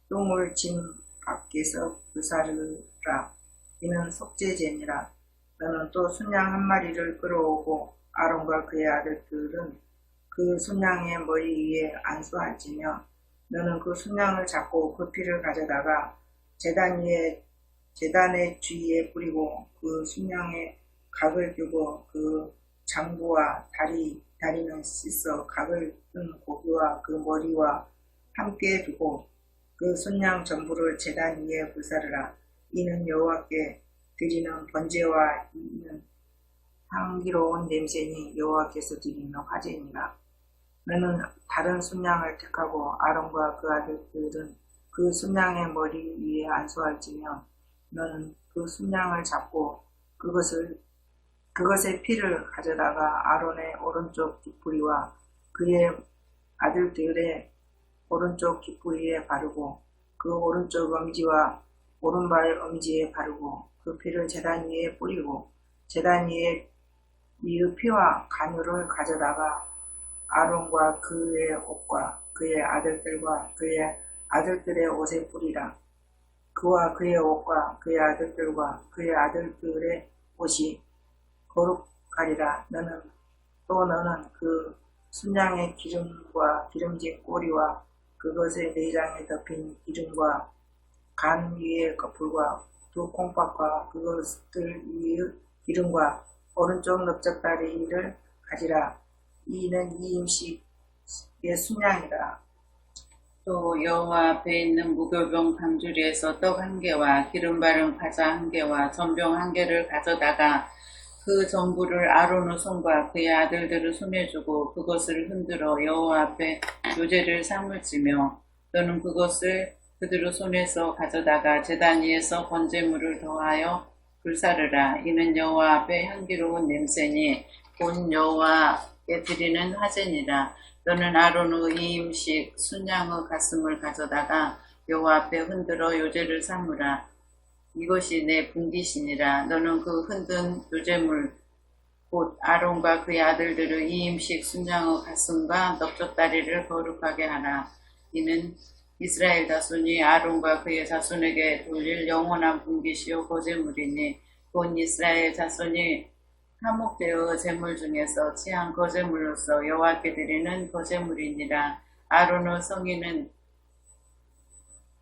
똥을 짐 밖에서 불사르라. 이는 속죄제니라. 너는 또 순양 한 마리를 끌어오고 아론과 그의 아들들은 그 순양의 머리 위에 안수할지며 너는 그 순양을 잡고 그 피를 가져다가 제단의 주위에 뿌리고 그 순양의 각을 끼고 그 장부와 다리는 씻어 각을 뜬 고기와 그 머리와 함께 두고 그 순양 전부를 제단 위에 불사르라. 이는 여호와께 드리는 번제와 이는 향기로운 냄새니 여호와께서 드리는 화제니라. 너는 다른 순양을 택하고 아론과 그 아들들은 그 순양의 머리 위에 안수할지며 너는 그 순양을 잡고 그것을 그것의 피를 가져다가 아론의 오른쪽 뒷부리와 그의 아들들의 오른쪽 뒷부리에 바르고 그 오른쪽 엄지와 오른발 엄지에 바르고 그 피를 제단 위에 뿌리고 제단 위에 이의 피와 간유를 가져다가 아론과 그의 옷과 그의 아들들과 그의 아들들의 옷에 뿌리라. 그와 그의 옷과 그의 아들들과 그의 아들들의 옷이 거룩하리라. 너는 그 순양의 기름과 기름진 꼬리와 그것의 내장에 덮인 기름과 간 위의 거풀과 두 콩팥과 그것들 위의 기름과 오른쪽 넓적다리를 가지라. 이는 이임식의 순양이라. 또 여호와 앞에 있는 무교병 방주리에서 떡 1개와 기름 바른 과자 1개와 전병 1개를 가져다가 그 전부를 아론의 손과 그의 아들들을 손에 주고 그것을 흔들어 여호와 앞에 요제를 삼을지며 너는 그것을 그들의 손에서 가져다가 제단 위에서 번제물을 더하여 불사르라. 이는 여호와 앞에 향기로운 냄새니 본 여호와께 드리는 화제니라. 너는 아론의 이임식 순양의 가슴을 가져다가 여호와 앞에 흔들어 요제를 삼으라. 이것이 내 분깃이니라. 너는 그 흔든 요제물 곧 아론과 그의 아들들의 이임식 순양의 가슴과 넓적다리를 거룩하게 하라. 이는 이스라엘 자손이 아론과 그의 자손에게 돌릴 영원한 분깃이요 거제물이니 본 이스라엘 자손이 화목되어 제물 중에서 취한 거제물로서 여호와께 드리는 거제물이니라. 아론의 성인은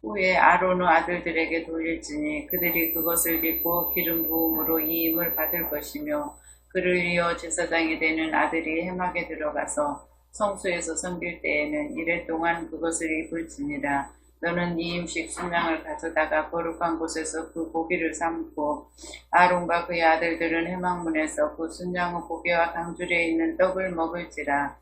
후에 아론의 아들들에게 돌릴지니 그들이 그것을 입고 기름 부음으로 이임을 받을 것이며 그를 이어 제사장이 되는 아들이 해막에 들어가서 성소에서 섬길 때에는 이래 동안 그것을 입을지니라. 너는 이임식 순양을 가져다가 거룩한 곳에서 그 고기를 삶고 아론과 그의 아들들은 해막문에서 그 순양의 고기와 강줄에 있는 떡을 먹을지라.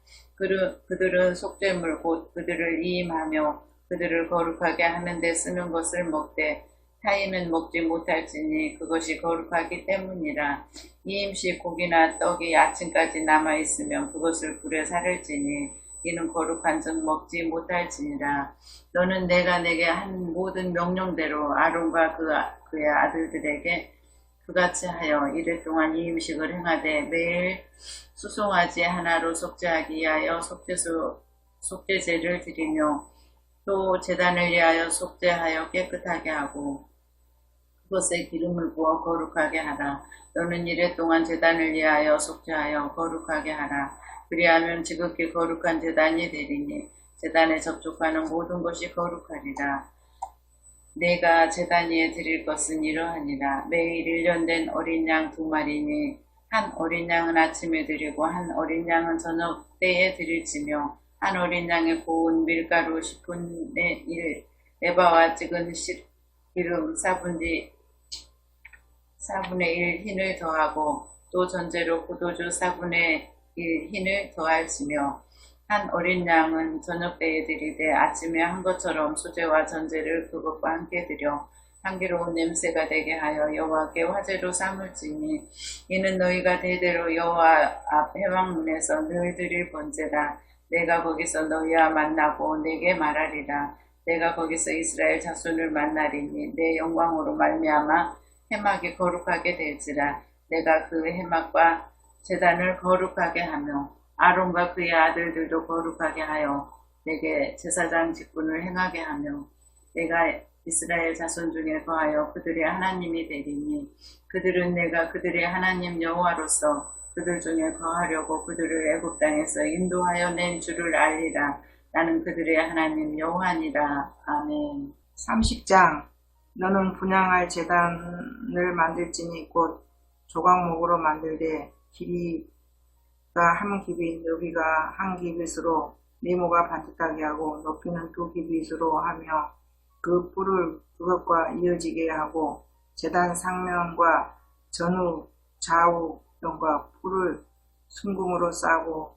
그들은 속죄물 곧 그들을 이임하며 그들을 거룩하게 하는 데 쓰는 것을 먹되 타인은 먹지 못할지니 그것이 거룩하기 때문이라. 이임식 고기나 떡이 아침까지 남아있으면 그것을 불에 사를지니 이는 거룩한즉 먹지 못할지니라. 너는 내가 내게 한 모든 명령대로 아론과 그의 아들들에게 그같이 하여 이래 동안 이 음식을 행하되 매일 수송아지 하나로 속죄하기 위하여 속죄제를 드리며 또 제단을 위하여 속죄하여 깨끗하게 하고 그것에 기름을 부어 거룩하게 하라. 너는 이래 동안 제단을 위하여 속죄하여 거룩하게 하라. 그리하면 지극히 거룩한 제단이 되리니 제단에 접촉하는 모든 것이 거룩하리라. 내가 제단 위에 드릴 것은 이러하니라. 매일 1년 된 어린 양 2마리니 한 어린 양은 아침에 드리고 한 어린 양은 저녁 때에 드릴지며 한 어린 양의 고운 밀가루 10분의 1 에바와 찍은 기름 4분의 1 흰을 더하고 또 전제로 포도주 4분의 1 흰을 더할지며 한 어린 양은 저녁 때에 드리되 아침에 한 것처럼 수제와 전제를 그것과 함께 드려 향기로운 냄새가 되게 하여 여호와께 화제로 삼을지니 이는 너희가 대대로 여호와 앞 회막문에서 늘 드릴 번제라. 내가 거기서 너희와 만나고 내게 말하리라. 내가 거기서 이스라엘 자손을 만나리니 내 영광으로 말미암아 해막이 거룩하게 될지라. 내가 그 해막과 제단을 거룩하게 하며 아론과 그의 아들들도 거룩하게 하여 내게 제사장 직분을 행하게 하며 내가 이스라엘 자손 중에 거하여 그들의 하나님이 되리니 그들은 내가 그들의 하나님 여호와로서 그들 중에 거하려고 그들을 애굽 땅에서 인도하여 낸 줄을 알리라. 나는 그들의 하나님 여호와니라. 아멘. 30장 너는 분향할 제단을 만들지니 곧 조각목으로 만들되 길이가 한 규빗 너비가 한 규빗으로 네모가 반듯하게 하고 높이는 2규빗으로 하며 그 뿔을 그것과 이어지게 하고 제단 상면과 전후 좌우 면과 뿔을 순금으로 싸고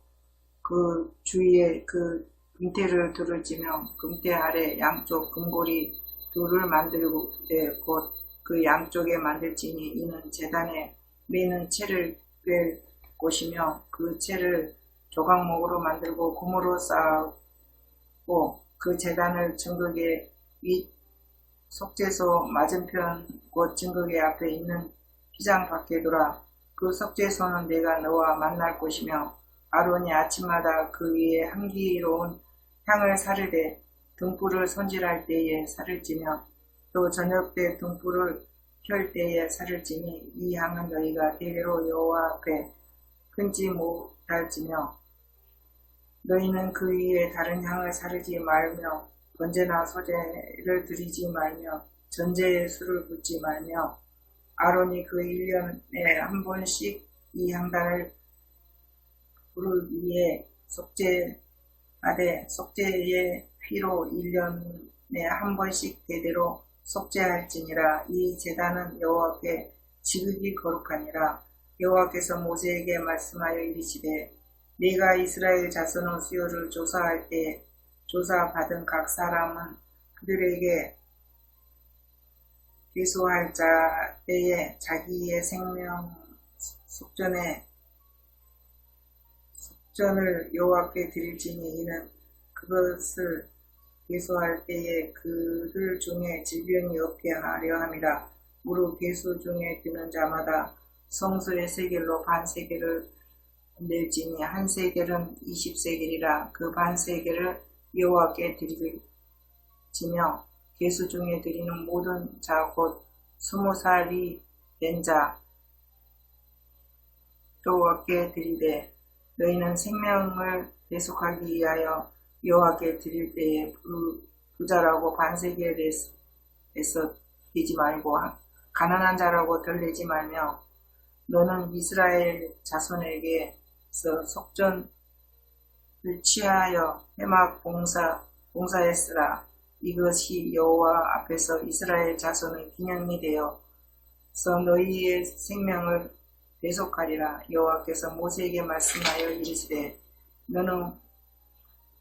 그 주위에 그 금태를 두르지며 금태 아래 양쪽 금고리 둘을 만들고 곧 그 양쪽에 만들지니 이는 제단에 매는 채를 될 곳이며 그 채를 조각목으로 만들고 금으로 쌓고 그 제단을 증거계 윗 속죄소 맞은편 곧 증거계 앞에 있는 휘장 밖에 두라. 그 속죄소는 내가 너와 만날 곳이며 아론이 아침마다 그 위에 향기로운 향을 사르되 등불을 손질할 때에 사를지며 또 저녁 때 등불을 켤 때에 사를지니 이 향은 너희가 대대로 여호와 앞에 끊지 못할지며 너희는 그 위에 다른 향을 사르지 말며 번제나 소제를 드리지 말며 전제의 술을 붓지 말며 아론이 그 1년에 한 번씩 이 향단을 불을 위에 속죄하되 속죄의 피로 1년에 한 번씩 대대로 속죄할지니라. 이 제단은 여호와께 지극히 거룩하니라. 여호와께서 모세에게 말씀하여 이르시되 네가 이스라엘 자손의 수요를 조사할 때 조사받은 각 사람은 그들에게 계수할 때에 자기의 생명 속전을 여호와께 드릴지니 이는 그것을 계수할 때에 그들 중에 질병이 없게 하려 함이라. 무릇 계수 중에 드는 자마다 성소의 세겔로 반 세겔을 낼지니 한 세겔은 20세겔이라. 그 반 세겔을 여호와께 드릴지며 계수 중에 드리는 모든 자 곧 20살이 된 자 여호와께 드리되 너희는 생명을 대속하기 위하여 여호와께 드릴 때에 부자라고 반세겔에서 되지 말고 가난한 자라고 덜 내지 말며 너는 이스라엘 자손에게서 속전을 취하여 회막 봉사했으라. 이것이 여호와 앞에서 이스라엘 자손의 기념이 되어서 너희의 생명을 대속하리라. 여호와께서 모세에게 말씀하여 이르시되 너는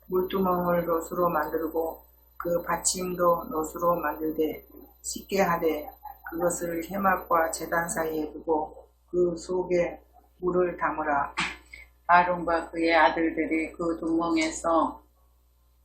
물두멍을 노수로 만들고 그 받침도 노수로 만들되 씻게 하되 그것을 해막과 제단 사이에 두고 그 속에 물을 담으라. 아론과 그의 아들들이 그 동멍에서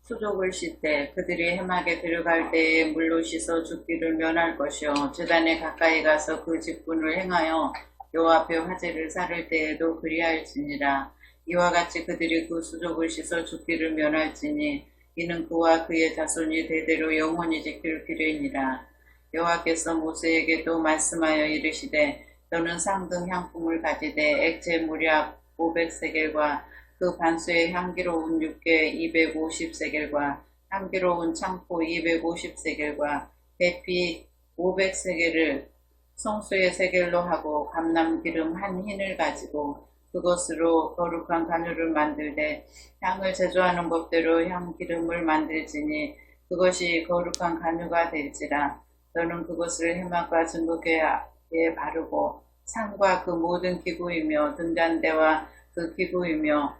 수족을 씻되 그들이 해막에 들어갈 때에 물로 씻어 죽기를 면할 것이요 제단에 가까이 가서 그 직분을 행하여 여호와 앞에 화제를 사를 때에도 그리할지니라. 이와 같이 그들이 그 수족을 씻어 죽기를 면할지니 이는 그와 그의 자손이 대대로 영원히 지킬 규례이니라. 여호와께서 모세에게 또 말씀하여 이르시되 너는 상등 향품을 가지되 액체 무략 500세겔과 그 반수의 향기로운 육개 250세겔과 향기로운 창포 250세겔과 대피 500세겔을 성소의 세겔로 하고 감람기름 한 흰을 가지고 그것으로 거룩한 간유를 만들되 향을 제조하는 법대로 향기름을 만들지니 그것이 거룩한 간유가 될지라. 너는 그것을 해막과 증거궤에 바르고 상과 그 모든 기구이며 등잔대와 그 기구이며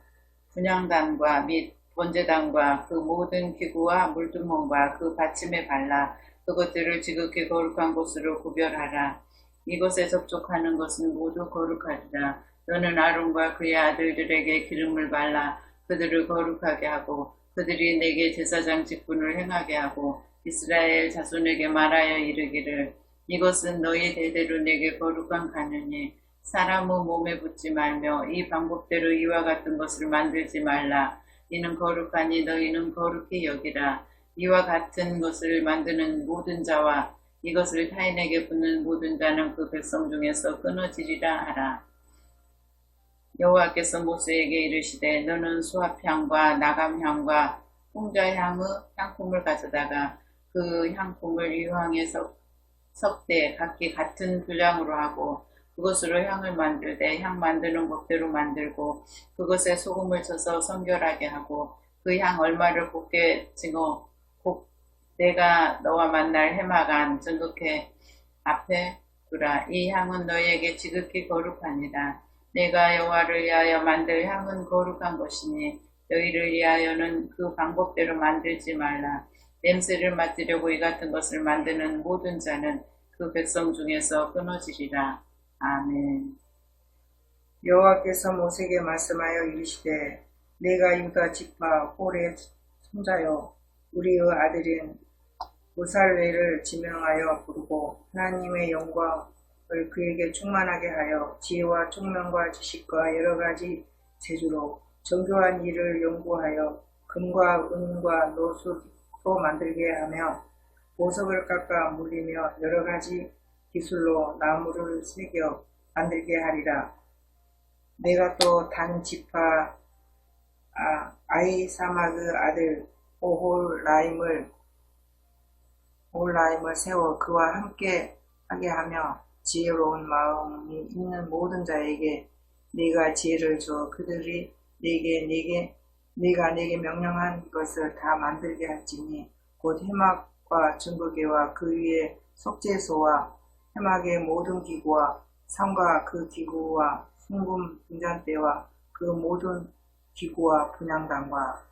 분향단과 및 번제단과 그 모든 기구와 물두멍과 그 받침에 발라 그것들을 지극히 거룩한 곳으로 구별하라. 이것에 접촉하는 것은 모두 거룩하리라. 너는 아론과 그의 아들들에게 기름을 발라 그들을 거룩하게 하고 그들이 내게 제사장 직분을 행하게 하고 이스라엘 자손에게 말하여 이르기를 이것은 너희 대대로 내게 거룩한 간유니 사람의 몸에 붙지 말며 이 방법대로 이와 같은 것을 만들지 말라. 이는 거룩하니 너희는 거룩히 여기라. 이와 같은 것을 만드는 모든 자와 이것을 타인에게 붓는 모든 자는 그 백성 중에서 끊어지리라 하라. 여호와께서 모세에게 이르시되 너는 수합향과 나감향과 홍자향의 향품을 가져다가 그 향품을 유황에 섞되 각기 같은 분량으로 하고 그것으로 향을 만들되 향 만드는 법대로 만들고 그것에 소금을 쳐서 성결하게 하고 그 향 얼마를 곱게 징어 내가 너와 만날 해마간 증거궤 앞에 두라. 이 향은 너희에게 지극히 거룩하니라. 내가 여호와를 위하여 만들 향은 거룩한 것이니 너희를 위하여는 그 방법대로 만들지 말라. 냄새를 맡으려고 이 같은 것을 만드는 모든 자는 그 백성 중에서 끊어지리라. 아멘. 여호와께서 모세에게 말씀하여 이르시되 내가 유다 지파 홀의 손자요 우리의 아들인 무살레를 지명하여 부르고 하나님의 영광을 그에게 충만하게 하여 지혜와 총명과 지식과 여러 가지 재주로 정교한 일을 연구하여 금과 은과 노수로 만들게 하며 보석을 깎아 물리며 여러 가지 기술로 나무를 새겨 만들게 하리라. 내가 또 단 지파 아히사막의 아들 오홀라임을 세워 그와 함께 하게 하며 지혜로운 마음이 있는 모든 자에게 네가 지혜를 줘 그들이 네가 내게 명령한 것을 다 만들게 할지니 곧 해막과 증거계와 그 위에 속죄소와 해막의 모든 기구와 성과 그 기구와 순금 분잔대와 그 모든 기구와 분향단과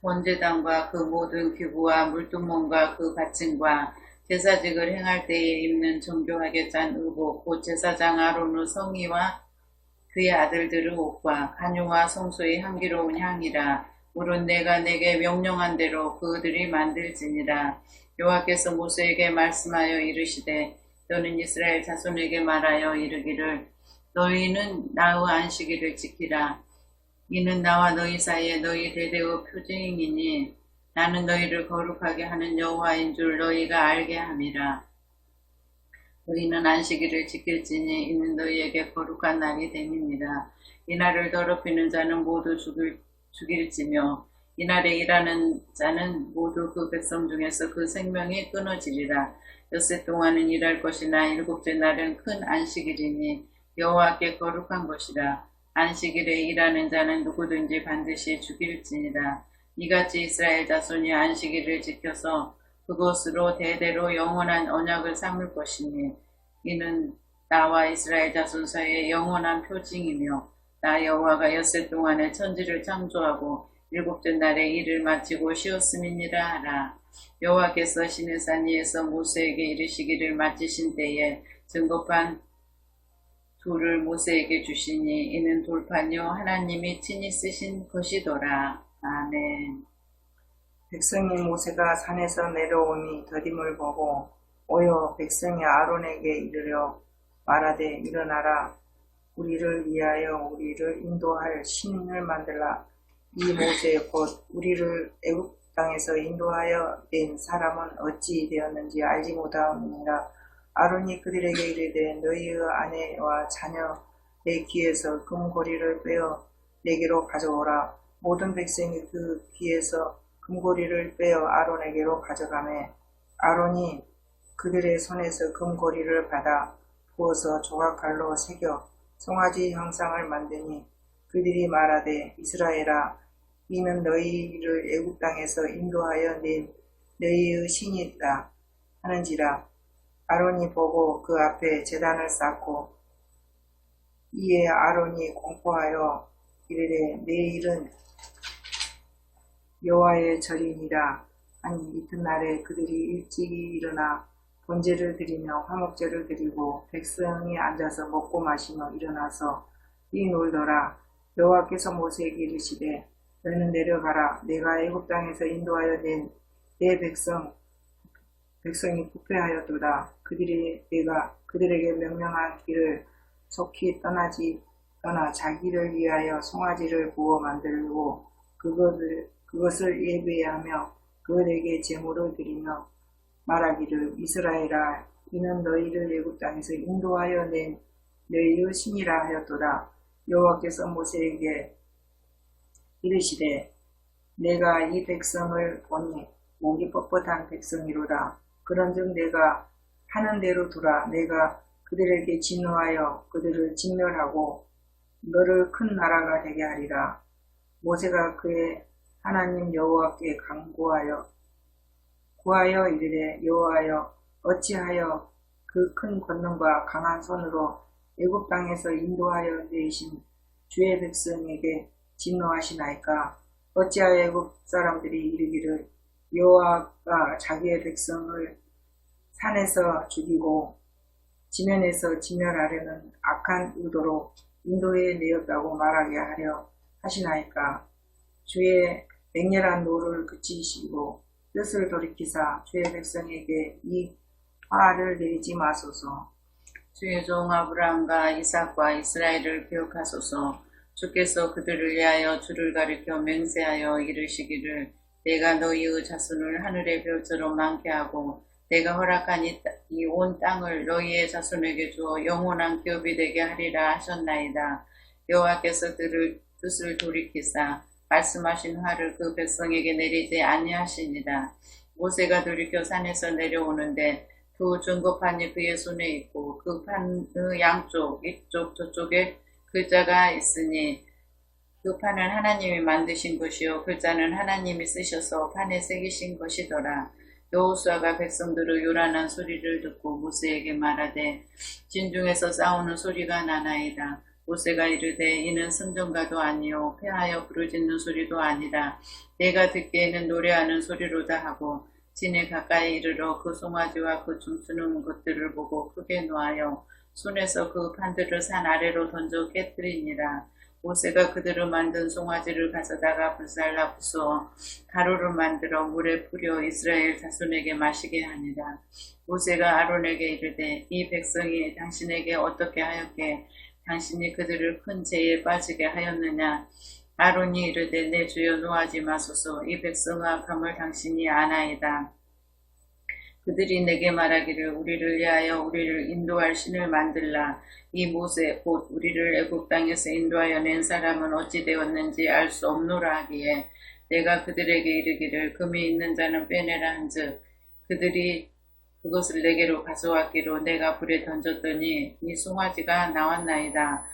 원제단과 그 모든 기구와 물두멍과 그 받침과 제사직을 행할 때에 입는 정교하게 짠 의복 곧 제사장 아론의 성의와 그의 아들들의 옷과 간유와 성소의 향기로운 향이라. 물은 내가 내게 명령한 대로 그들이 만들지니라. 여호와께서 모세에게 말씀하여 이르시되 너는 이스라엘 자손에게 말하여 이르기를 너희는 나의 안식일을 지키라. 이는 나와 너희 사이에 너희 대대의 표징이니 나는 너희를 거룩하게 하는 여호와인 줄 너희가 알게 함이라. 너희는 안식일을 지킬지니 이는 너희에게 거룩한 날이 됨이니라. 이날을 더럽히는 자는 모두 죽일지며 이날에 일하는 자는 모두 그 백성 중에서 그 생명이 끊어지리라. 엿새 동안은 일할 것이나 일곱째 날은 큰 안식일이니 여호와께 거룩한 것이라. 안식일에 일하는 자는 누구든지 반드시 죽일지니라. 이같이 이스라엘 자손이 안식일을 지켜서 그것으로 대대로 영원한 언약을 삼을 것이니 이는 나와 이스라엘 자손 사이의 영원한 표징이며 나 여호와가 엿새 동안에 천지를 창조하고 일곱째 날에 일을 마치고 쉬었음이니라 하라. 여호와께서 시내산 위에서 모세에게 이르시기를 마치신 때에 증거판 돌을 모세에게 주시니 이는 돌판이요 하나님이 친히 쓰신 것이더라. 아멘. 백성이 모세가 산에서 내려오니 더딤을 보고 오여 백성이 아론에게 이르려 말하되 일어나라 우리를 위하여 우리를 인도할 신을 만들라. 이 모세 곧 우리를 애굽 땅에서 인도하여 낸 사람은 어찌 되었는지 알지 못하느니라. 아론이 그들에게 이르되 너희의 아내와 자녀의 귀에서 금고리를 빼어 내게로 가져오라. 모든 백성이 그 귀에서 금고리를 빼어 아론에게로 가져가매 아론이 그들의 손에서 금고리를 받아 부어서 조각칼로 새겨 송아지 형상을 만드니 그들이 말하되 이스라엘아 이는 너희를 애굽 땅에서 인도하여 낸 너희의 신이다 하는지라. 아론이 보고 그 앞에 제단을 쌓고 이에 아론이 공포하여 이르되 내일은 여호와의 절이니라 하니 이튿날에 그들이 일찍이 일어나 번제를 드리며 화목제를 드리고 백성이 앉아서 먹고 마시며 일어나서 뛰놀더라. 여호와께서 모세에게 이르시되 너는 내려가라. 내가 애굽 땅에서 인도하여 낸 내 백성이 부패하였도다. 그들이 내가 그들에게 명령한 길을 속히 떠나 자기를 위하여 송아지를 구워 만들고 그것을 예배하며 그들에게 제물을 드리며 말하기를 이스라엘아 이는 너희를 애굽 땅에서 인도하여 낸 너희의 신이라 하였도다. 여호와께서 모세에게 이르시되 내가 이 백성을 보니 목이 뻣뻣한 백성이로다. 그런즉 내가 하는 대로 두라. 내가 그들에게 진노하여 그들을 진멸하고 너를 큰 나라가 되게 하리라. 모세가 그의 하나님 여호와께 구하여 이르되 여호와여 어찌하여 그 큰 권능과 강한 손으로 애굽 땅에서 인도하여 내신 주의 백성에게 진노하시나이까. 어찌하여 애굽 사람들이 이르기를 여호와가 자기의 백성을 산에서 죽이고 지면에서 진멸하려는 악한 의도로 인도해 내었다고 말하게 하려 하시나이까. 주의 맹렬한 노를 그치시고 뜻을 돌이키사 주의 백성에게 이 화를 내리지 마소서. 주의 종 아브라함과 이삭과 이스라엘을 기억하소서. 주께서 그들을 위하여 주를 가리켜 맹세하여 이르시기를 내가 너희의 자손을 하늘의 별처럼 많게 하고 내가 허락한 이 온 땅을 너희의 자손에게 주어 영원한 기업이 되게 하리라 하셨나이다. 여호와께서 그들 뜻을 돌이키사 말씀하신 화를 그 백성에게 내리지 아니하시니라. 모세가 돌이켜 산에서 내려오는데 두 증거판이 그의 손에 있고 그 판의 양쪽 이쪽 저쪽에 글자가 있으니 그 판은 하나님이 만드신 것이요 글자는 하나님이 쓰셔서 판에 새기신 것이더라. 여호수아가 백성들의 요란한 소리를 듣고 모세에게 말하되 진중에서 싸우는 소리가 나나이다. 모세가 이르되 이는 승전가도 아니요 패하여 부르짖는 소리도 아니라 내가 듣기에는 노래하는 소리로다 하고 진에 가까이 이르러 그 송아지와 그 춤추는 것들을 보고 크게 노하여 손에서 그 판들을 산 아래로 던져 깨뜨리니라. 모세가 그들을 만든 송아지를 가져다가 불살라 부수어 가루를 만들어 물에 뿌려 이스라엘 자손에게 마시게 하니라. 모세가 아론에게 이르되 이 백성이 당신에게 어떻게 하였게 당신이 그들을 큰 죄에 빠지게 하였느냐. 아론이 이르되 내 주여 노하지 마소서. 이 백성의 악함을 당신이 아나이다. 그들이 내게 말하기를 우리를 위하여 우리를 인도할 신을 만들라. 이 모세 곧 우리를 애굽 땅에서 인도하여 낸 사람은 어찌 되었는지 알 수 없노라 하기에 내가 그들에게 이르기를 금이 있는 자는 빼내라 한즉 그들이 그것을 내게로 가져왔기로 내가 불에 던졌더니 이 송아지가 나왔나이다.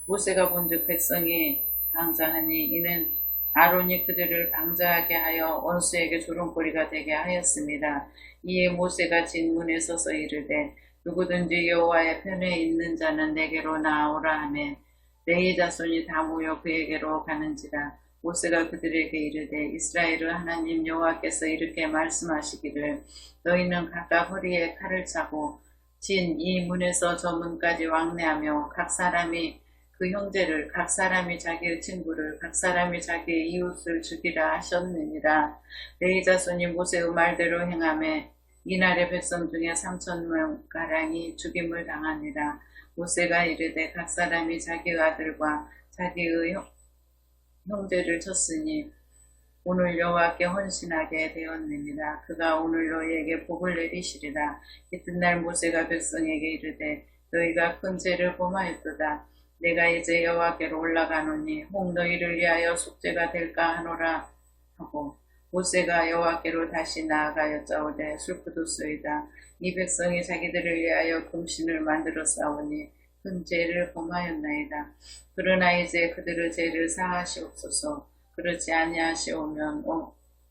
모세가 본즉 백성이 방자하니 이는 아론이 그들을 방자하게 하여 원수에게 조롱거리가 되게 하였습니다. 이에 모세가 진문에 서서 이르되 누구든지 여호와의 편에 있는 자는 내게로 나아오라 하매 내 자손이 다 모여 그에게로 가는지라. 모세가 그들에게 이르되 이스라엘의 하나님 여호와께서 이렇게 말씀하시기를 너희는 각각 허리에 칼을 차고 진 이 문에서 저 문까지 왕래하며 각 사람이 그 형제를 각 사람이 자기의 친구를 각 사람이 자기의 이웃을 죽이라 하셨느니라. 내 자손이 모세의 말대로 행하매 이날의 백성 중에 3,000명가량이 죽임을 당하니라. 모세가 이르되 각 사람이 자기의 아들과 자기의 형제를 쳤으니 오늘 여호와께 헌신하게 되었느니라. 그가 오늘 너희에게 복을 내리시리라. 이튿날 모세가 백성에게 이르되 너희가 큰 죄를 범하였도다. 내가 이제 여호와께로 올라가노니 혹 너희를 위하여 속죄가 될까 하노라 하고 모세가 여호와께로 다시 나아가 여짜오되 슬프도소이다. 이 백성이 자기들을 위하여 금신을 만들어 싸우니 큰 죄를 범하였나이다. 그러나 이제 그들의 죄를 사하시옵소서. 그렇지 아니하시오면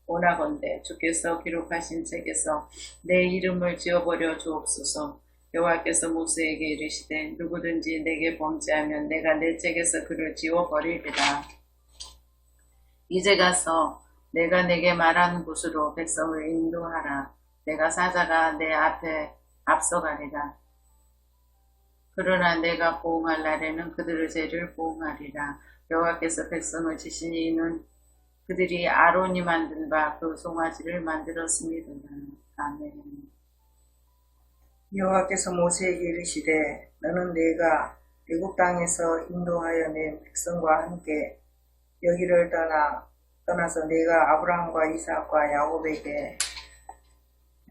원하건대 주께서 기록하신 책에서 내 이름을 지워버려 주옵소서. 여호와께서 모세에게 이르시되 누구든지 내게 범죄하면 내가 내 책에서 그를 지워버리리라. 이제 가서 내가 내게 말한 곳으로 백성을 인도하라. 내가 사자가 내 앞에 앞서가리라. 그러나 내가 보응할 날에는 그들의 죄를 보응하리라. 여호와께서 백성을 치시니 이는 그들이 아론이 만든 바 그 송아지를 만들었음이로라. 아멘. 여호와께서 모세에게 이르시되 너는 내가 애굽 땅에서 인도하여 낸 백성과 함께 여기를 떠나서 내가 아브라함과 이삭과 야곱에게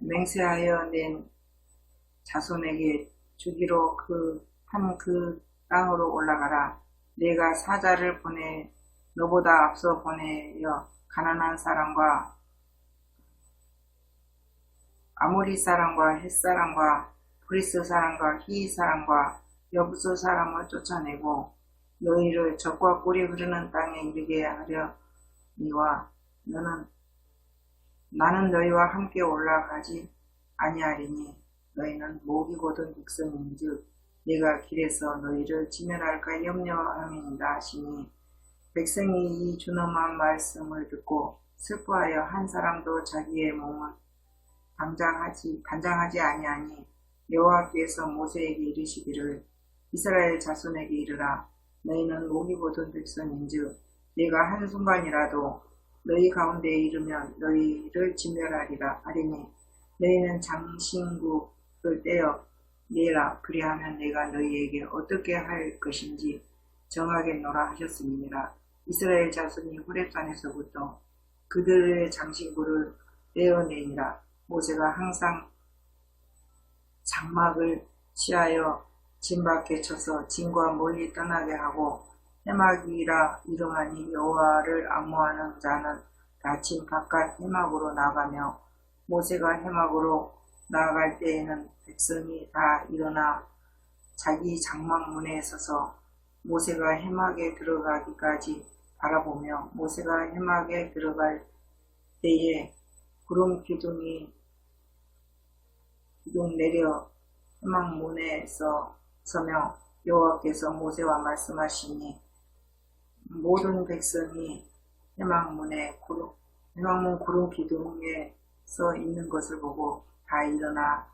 맹세하여 낸 자손에게 주기로 그 땅으로 올라가라. 내가 사자를 보내 너보다 앞서 보내어 가나안 사람과 아모리 사람과 헷 사람과 브리스 사람과 히 사람과 여부스 사람을 쫓아내고 너희를 적과 꿀이 흐르는 땅에 이르게 하려니와 나는 너희와 함께 올라가지 아니하리니 너희는 목이 곧은 백성인즉 내가 길에서 너희를 지면할까 염려함이니라 하시니 백성이 이 준엄한 말씀을 듣고 슬퍼하여 한 사람도 자기의 몸을 단장하지 아니하니 여호와께서 모세에게 이르시기를 이스라엘 자손에게 이르라. 너희는 목이 보던 백성인즉 내가 한순간이라도 너희 가운데에 이르면 너희를 진멸하리라 하리니 너희는 장신구를 떼어 내라. 그리하면 내가 너희에게 어떻게 할 것인지 정하겠노라 하셨음이니라. 이스라엘 자손이 호렙산에서부터 그들의 장신구를 떼어내니라. 모세가 항상 장막을 취하여 진 밖에 쳐서 진과 멀리 떠나게 하고 해막이라 이름하니 여호와를 앙모하는 자는 다 진 바깥 해막으로 나가며 모세가 해막으로 나아갈 때에는 백성이 다 일어나 자기 장막 문에 서서 모세가 해막에 들어가기까지 바라보며 모세가 해막에 들어갈 때에 구름 기둥 내려 해막 문에서 서며 여호와께서 모세와 말씀하시니 모든 백성이 해막문 구름 기둥에 서 있는 것을 보고 다 일어나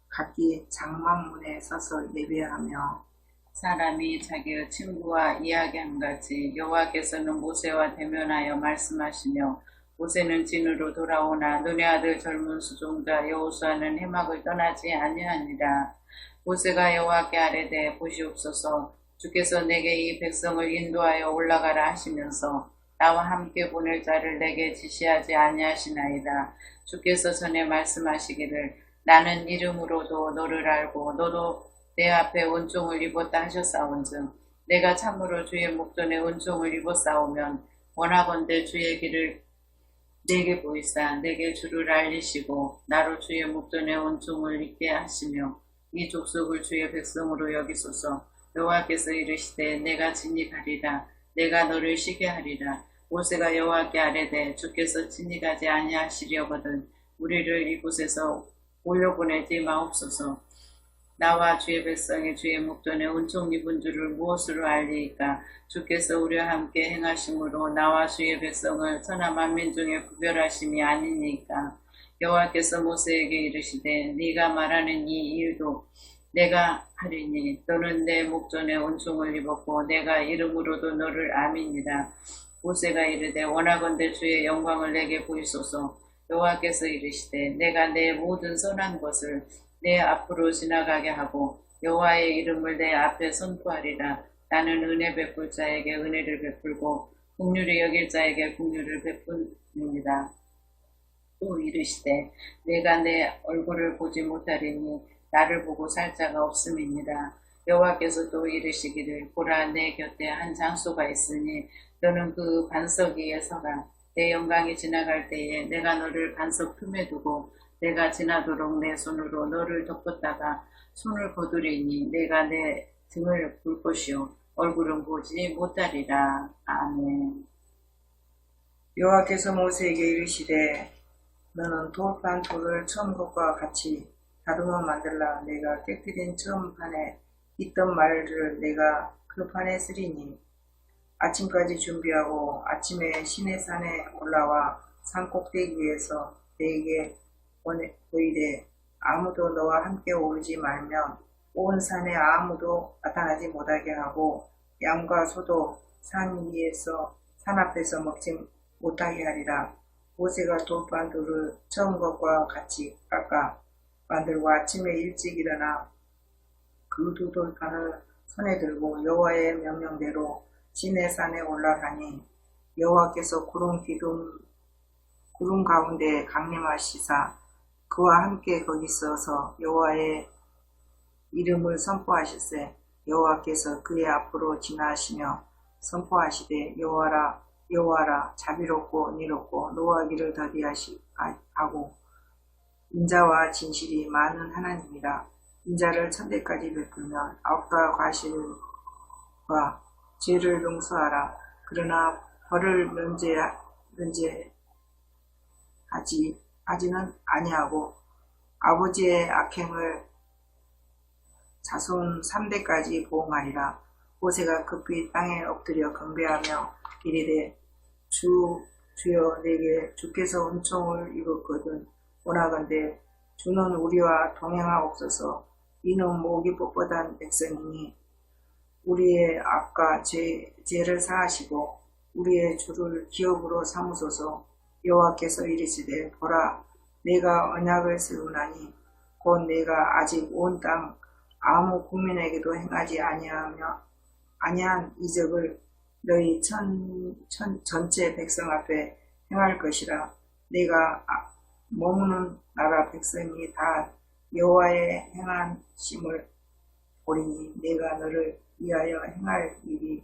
각기 장막문에 서서 예배하며 사람이 자기의 친구와 이야기한 같이 여호와께서는 모세와 대면하여 말씀하시며 모세는 진으로 돌아오나 눈의 아들 젊은 수종자 여호수아는 해막을 떠나지 아니하니라. 모세가 여호와께 아뢰되 보시옵소서 주께서 내게 이 백성을 인도하여 올라가라 하시면서 나와 함께 보낼 자를 내게 지시하지 아니하시나이다. 주께서 전에 말씀하시기를 나는 이름으로도 너를 알고 너도 내 앞에 은총을 입었다 하셨사온즉 내가 참으로 주의 목전에 은총을 입었사오면 원하건대 주의 길을 내게 보이사 내게 주를 알리시고 나로 주의 목전에 은총을 입게 하시며 이 족속을 주의 백성으로 여기소서. 여호와께서 이르시되 내가 진히 가리라 내가 너를 쉬게 하리라. 모세가 여호와께 아뢰되 주께서 진히 가지 아니하시려거든 우리를 이곳에서 올려보내지 마옵소서. 나와 주의 백성이 주의 목전에 은총 입은 줄을 무엇으로 알리이까? 주께서 우리와 함께 행하심으로 나와 주의 백성을 천하 만민 중에 구별하심이 아니니까. 여호와께서 모세에게 이르시되 네가 말하는 이 일도 내가 하리니 너는 내 목전에 은총을 입었고 내가 이름으로도 너를 아미니라. 모세가 이르되 원하건대 주의 영광을 내게 보이소서. 여호와께서 이르시되 내가 내 모든 선한 것을 내 앞으로 지나가게 하고 여호와의 이름을 내 앞에 선포하리라. 나는 은혜 베풀 자에게 은혜를 베풀고 긍휼히 여길 자에게 긍휼을 베푸니라. 또 이르시되 내가 내 얼굴을 보지 못하리니 나를 보고 살 자가 없음이니라. 여호와께서 또 이르시기를 보라 내 곁에 한 장소가 있으니 너는 그 반석 위에 서라. 내 영광이 지나갈 때에 내가 너를 반석 틈에 두고 내가 지나도록 내 손으로 너를 덮었다가 손을 거두리니 내가 내 등을 볼 것이요 얼굴은 보지 못하리라. 아멘. 여호와께서 모세에게 이르시되 너는 돌판 돌을 처음 것과 같이 다루어 만들라. 내가 깨뜨린 처음 판에 있던 말을 내가 그 판에 쓰리니 아침까지 준비하고 아침에 시내산에 올라와 산 꼭대기에서 내게 보이되 아무도 너와 함께 오르지 말면 온 산에 아무도 나타나지 못하게 하고 양과 소도 산 앞에서 먹지 못하게 하리라. 모세가 돌판 돌을 처음 것과 같이 깎아 만들고 아침에 일찍 일어나 그 두 돌판을 손에 들고 여호와의 명령대로 시내산에 올라가니 여호와께서 구름 가운데 강림하시사 그와 함께 거기 서서 여호와의 이름을 선포하실세. 여호와께서 그의 앞으로 지나시며 선포하시되 여호와라 여호와라 자비롭고 은혜롭고 노하기를 더디하고 인자와 진실이 많은 하나님이라. 인자를 천대까지 베풀면 악과 과실과 죄를 용서하라. 그러나 벌을 면제하지는 아니하고 아버지의 악행을 자손 3대까지 보응하리라. 모세가 급히 땅에 엎드려 경배하며 이르되 주여 내게 주께서 은총을 입었거든 원하건대 주는 우리와 동행하옵소서. 이는 목이 뻣뻣한 백성이니 우리의 악과 죄를 사하시고 우리의 주를 기업으로 삼으소서. 여호와께서 이르시되 보라 내가 언약을 세우나니 곧 내가 아직 온 땅 아무 국민에게도 행하지 아니한 이적을 너희 전체 백성 앞에 행할 것이라. 내가 머무는 나라 백성이 다 여호와의 행한 심을 보리니 내가 너를 위하여 행할 일이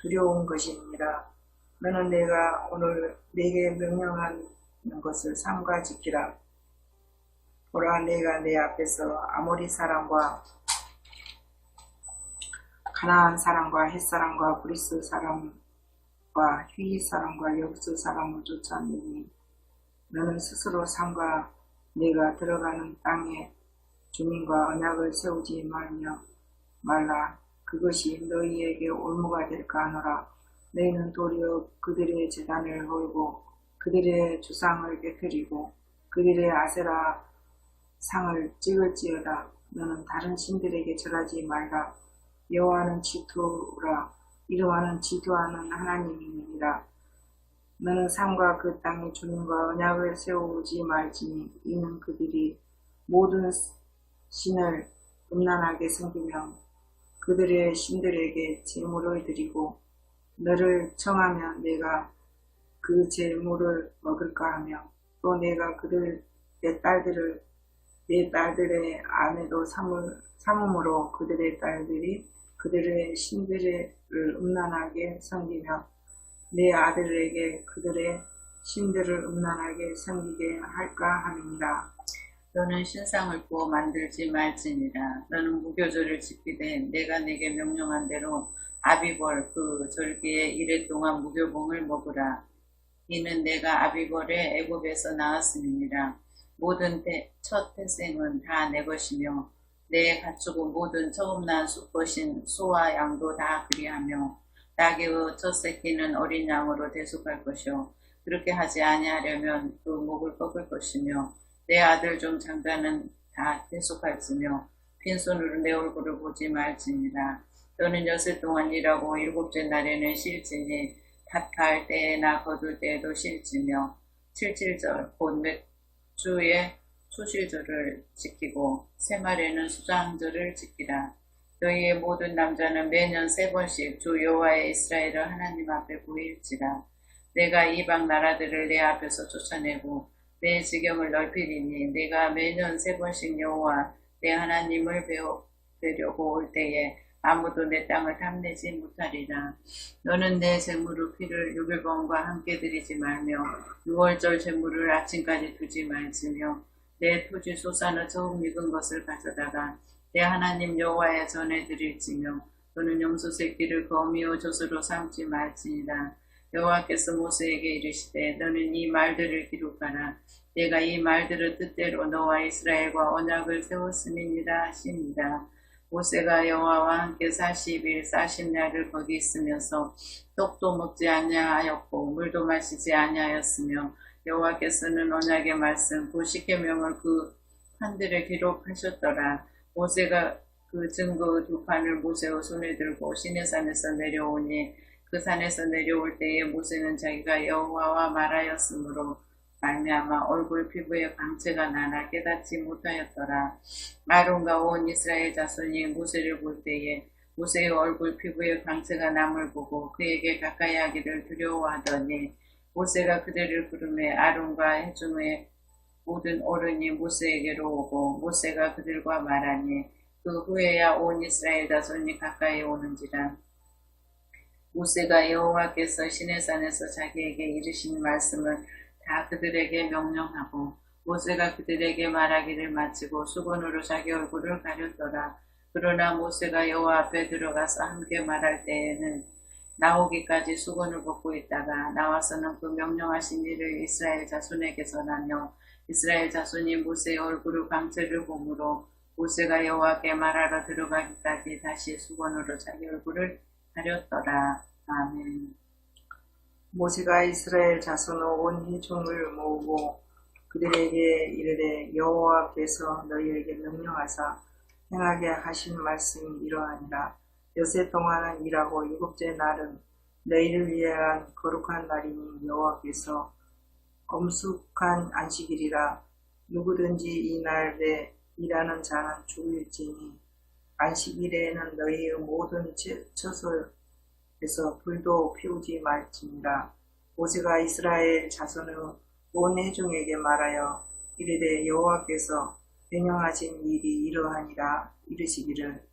두려운 것이니라. 너는 내가 오늘 내게 명령하는 것을 삼가 지키라. 보라 내가 내 앞에서 아모리 사람과 가나안 사람과 헷 사람과 브리스 사람과 휘 사람과 여부스 사람을 쫓아내니 너는 스스로 삼가 내가 들어가는 땅의 주민과 언약을 세우지 말라. 그것이 너희에게 올무가 될까 하노라. 너희는 도리어 그들의 제단을 헐고 그들의 주상을 깨뜨리고 그들의 아세라 상을 찍을지어다. 너는 다른 신들에게 절하지 말라. 여호와는 지투라. 이름하는 지도하는 하나님이니라. 너는 삶과 그 땅의 주민과 언약을 세우지 말지니 이는 그들이 모든 신을 음란하게 섬기며 그들의 신들에게 제물을 드리고 너를 청하면 내가 그 제물을 먹을까 하며 또 내가 내 딸들의 아내도 삼음으로 그들의 딸들이 그들의 신들을 음란하게 섬기며 내 아들에게 그들의 신들을 음란하게 섬기게 할까 함이니라. 너는 신상을 구워 만들지 말지니라. 너는 무교절을 지키되 내가 내게 명령한 대로 아비벌 그 절기에 이래 동안 무교봉을 먹으라. 이는 내가 아비벌에 애굽에서 낳았음이니라. 모든 첫 태생은 다 내 것이며 내 가축은 모든 처음 난 것인 소와 양도 다 그리하며 나귀의 첫 새끼는 어린 양으로 대속할 것이요 그렇게 하지 아니하려면 그 목을 꺾을 것이며 내 아들 중 장자는 다 대속할지며 빈손으로 내 얼굴을 보지 말지니라. 너는 여섯 동안 일하고 일곱째 날에는 쉴지니 탓할 때나 거둘 때에도 쉴지며 77절 곧 몇 주에 수실절을 지키고 새말에는 수장절을 지키라. 너희의 모든 남자는 매년 3번씩 주 여호와의 이스라엘을 하나님 앞에 보일지라. 내가 이방 나라들을 내 앞에서 쫓아내고 내 지경을 넓히리니 내가 매년 3번씩 여호와 내 하나님을 뵈려고 올 때에 아무도 내 땅을 탐내지 못하리라. 너는 내 제물의 피를 6일번과 함께 드리지 말며 6월절 제물을 아침까지 두지 말지며 내 토지 소산의 처음 익은 것을 가져다가 내 하나님 여호와의 전에 드릴지며 너는 염소 새끼를 거미의 젖으로 삼지 말지니라. 여호와께서 모세에게 이르시되 너는 이 말들을 기록하라. 내가 이 말들을 뜻대로 너와 이스라엘과 언약을 세웠음이니라 하십니다. 모세가 여호와와 함께 40일 40날을 거기 있으면서 떡도 먹지 아니하였고 물도 마시지 아니하였으며 여호와께서는 언약의 말씀 그 십계명을 그 판들에 기록하셨더라. 모세가 그 증거의 두 판을 모세의 손에 들고 시내산에서 내려오니 그 산에서 내려올 때에 모세는 자기가 여호와와 말하였으므로 말미암아 얼굴 피부에 광채가 나나 깨닫지 못하였더라. 아론과 온 이스라엘 자손이 모세를 볼 때에 모세의 얼굴 피부에 광채가 남을 보고 그에게 가까이 하기를 두려워하더니 모세가 그들을 부르매 아론과 회중의 모든 어른이 모세에게로 오고 모세가 그들과 말하니 그 후에야 온 이스라엘 자손이 가까이 오는지라. 모세가 여호와께서 시내산에서 자기에게 이르신 말씀을 다 그들에게 명령하고 모세가 그들에게 말하기를 마치고 수건으로 자기 얼굴을 가렸더라. 그러나 모세가 여호와 앞에 들어가서 함께 말할 때에는 나오기까지 수건을 벗고 있다가 나와서는 그 명령하신 일을 이스라엘 자손에게 전하며 이스라엘 자손이 모세의 얼굴을 광채를 보므로 모세가 여호와께 말하러 들어가기까지 다시 수건으로 자기 얼굴을 가렸더라. 아멘. 모세가 이스라엘 자손의 온 회중을 모으고 그들에게 이르되 여호와께서 너희에게 명령하사 행하게 하신 말씀이 이러하니라. 엿새 동안은 일하고 일곱째 날은 너희를 위한 거룩한 날이니 여호와께서 엄숙한 안식일이라. 누구든지 이 날에 일하는 자는 죽을지니 안식일에는 너희의 모든 처소에서 불도 피우지 말지니라. 모세가 이스라엘 자손의 온 회중에게 말하여 이르되 여호와께서 명령하신 일이 이러하니라. 이르시기를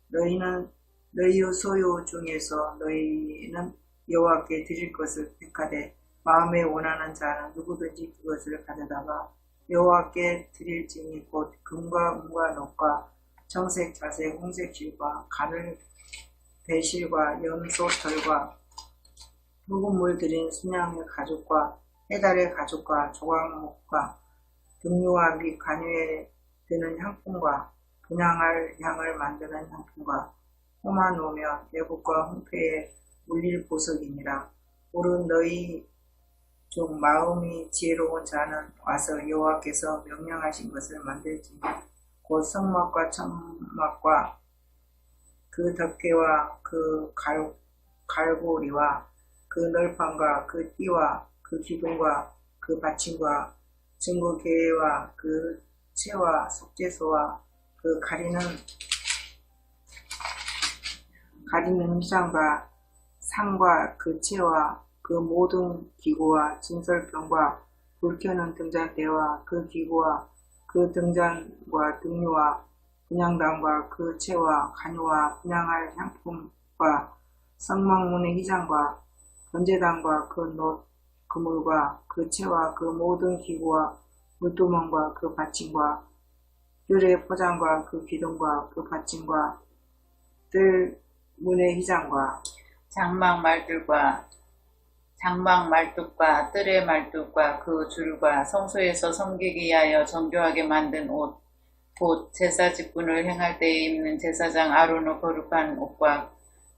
너희는 너희의 소유 중에서 너희는 여호와께 드릴 것을 택하되 마음에 원하는 자는 누구든지 그것을 가져다가 여호와께 드릴지니 곧 금과 은과 녹과 청색, 자색, 홍색 실과 가늘, 배실과 염소털과 붉은 물 들인 순양의 가죽과 해달의 가죽과 조각목과 등류와 및 간유에 드는 향품과 분향할 향을 만드는 향품과 호마 놓으면 내복과 홍패에 물릴 보석이니라. 오른 너희 중 마음이 지혜로운 자는 와서 여호와께서 명령하신 것을 만들지니 곧 성막과 천막과 그 덮개와 그 갈고리와 그 널판과 그 띠와 그 기둥과 그 받침과 증거계와 그 채와 속죄소와 그 가리는 휘장과 상과 그 채와 그 모든 기구와 진설병과 불켜는 등잔대와 그 기구와 그 등잔과 등류와 분향단과 그 채와 간유와 분향할 향품과 성막문의 휘장과 번제단과 그 놋 그물과 그 채와 그 모든 기구와 물두멍과 그 받침과 뜰의 포장과 그 기둥과 그 받침과 뜰 문의 휘장과 장막 말뚝과 뜰의 말뚝과 그 줄과 성소에서 섬기기 위하여 정교하게 만든 옷, 곧 제사 직분을 행할 때에 입는 제사장 아론의 거룩한 옷과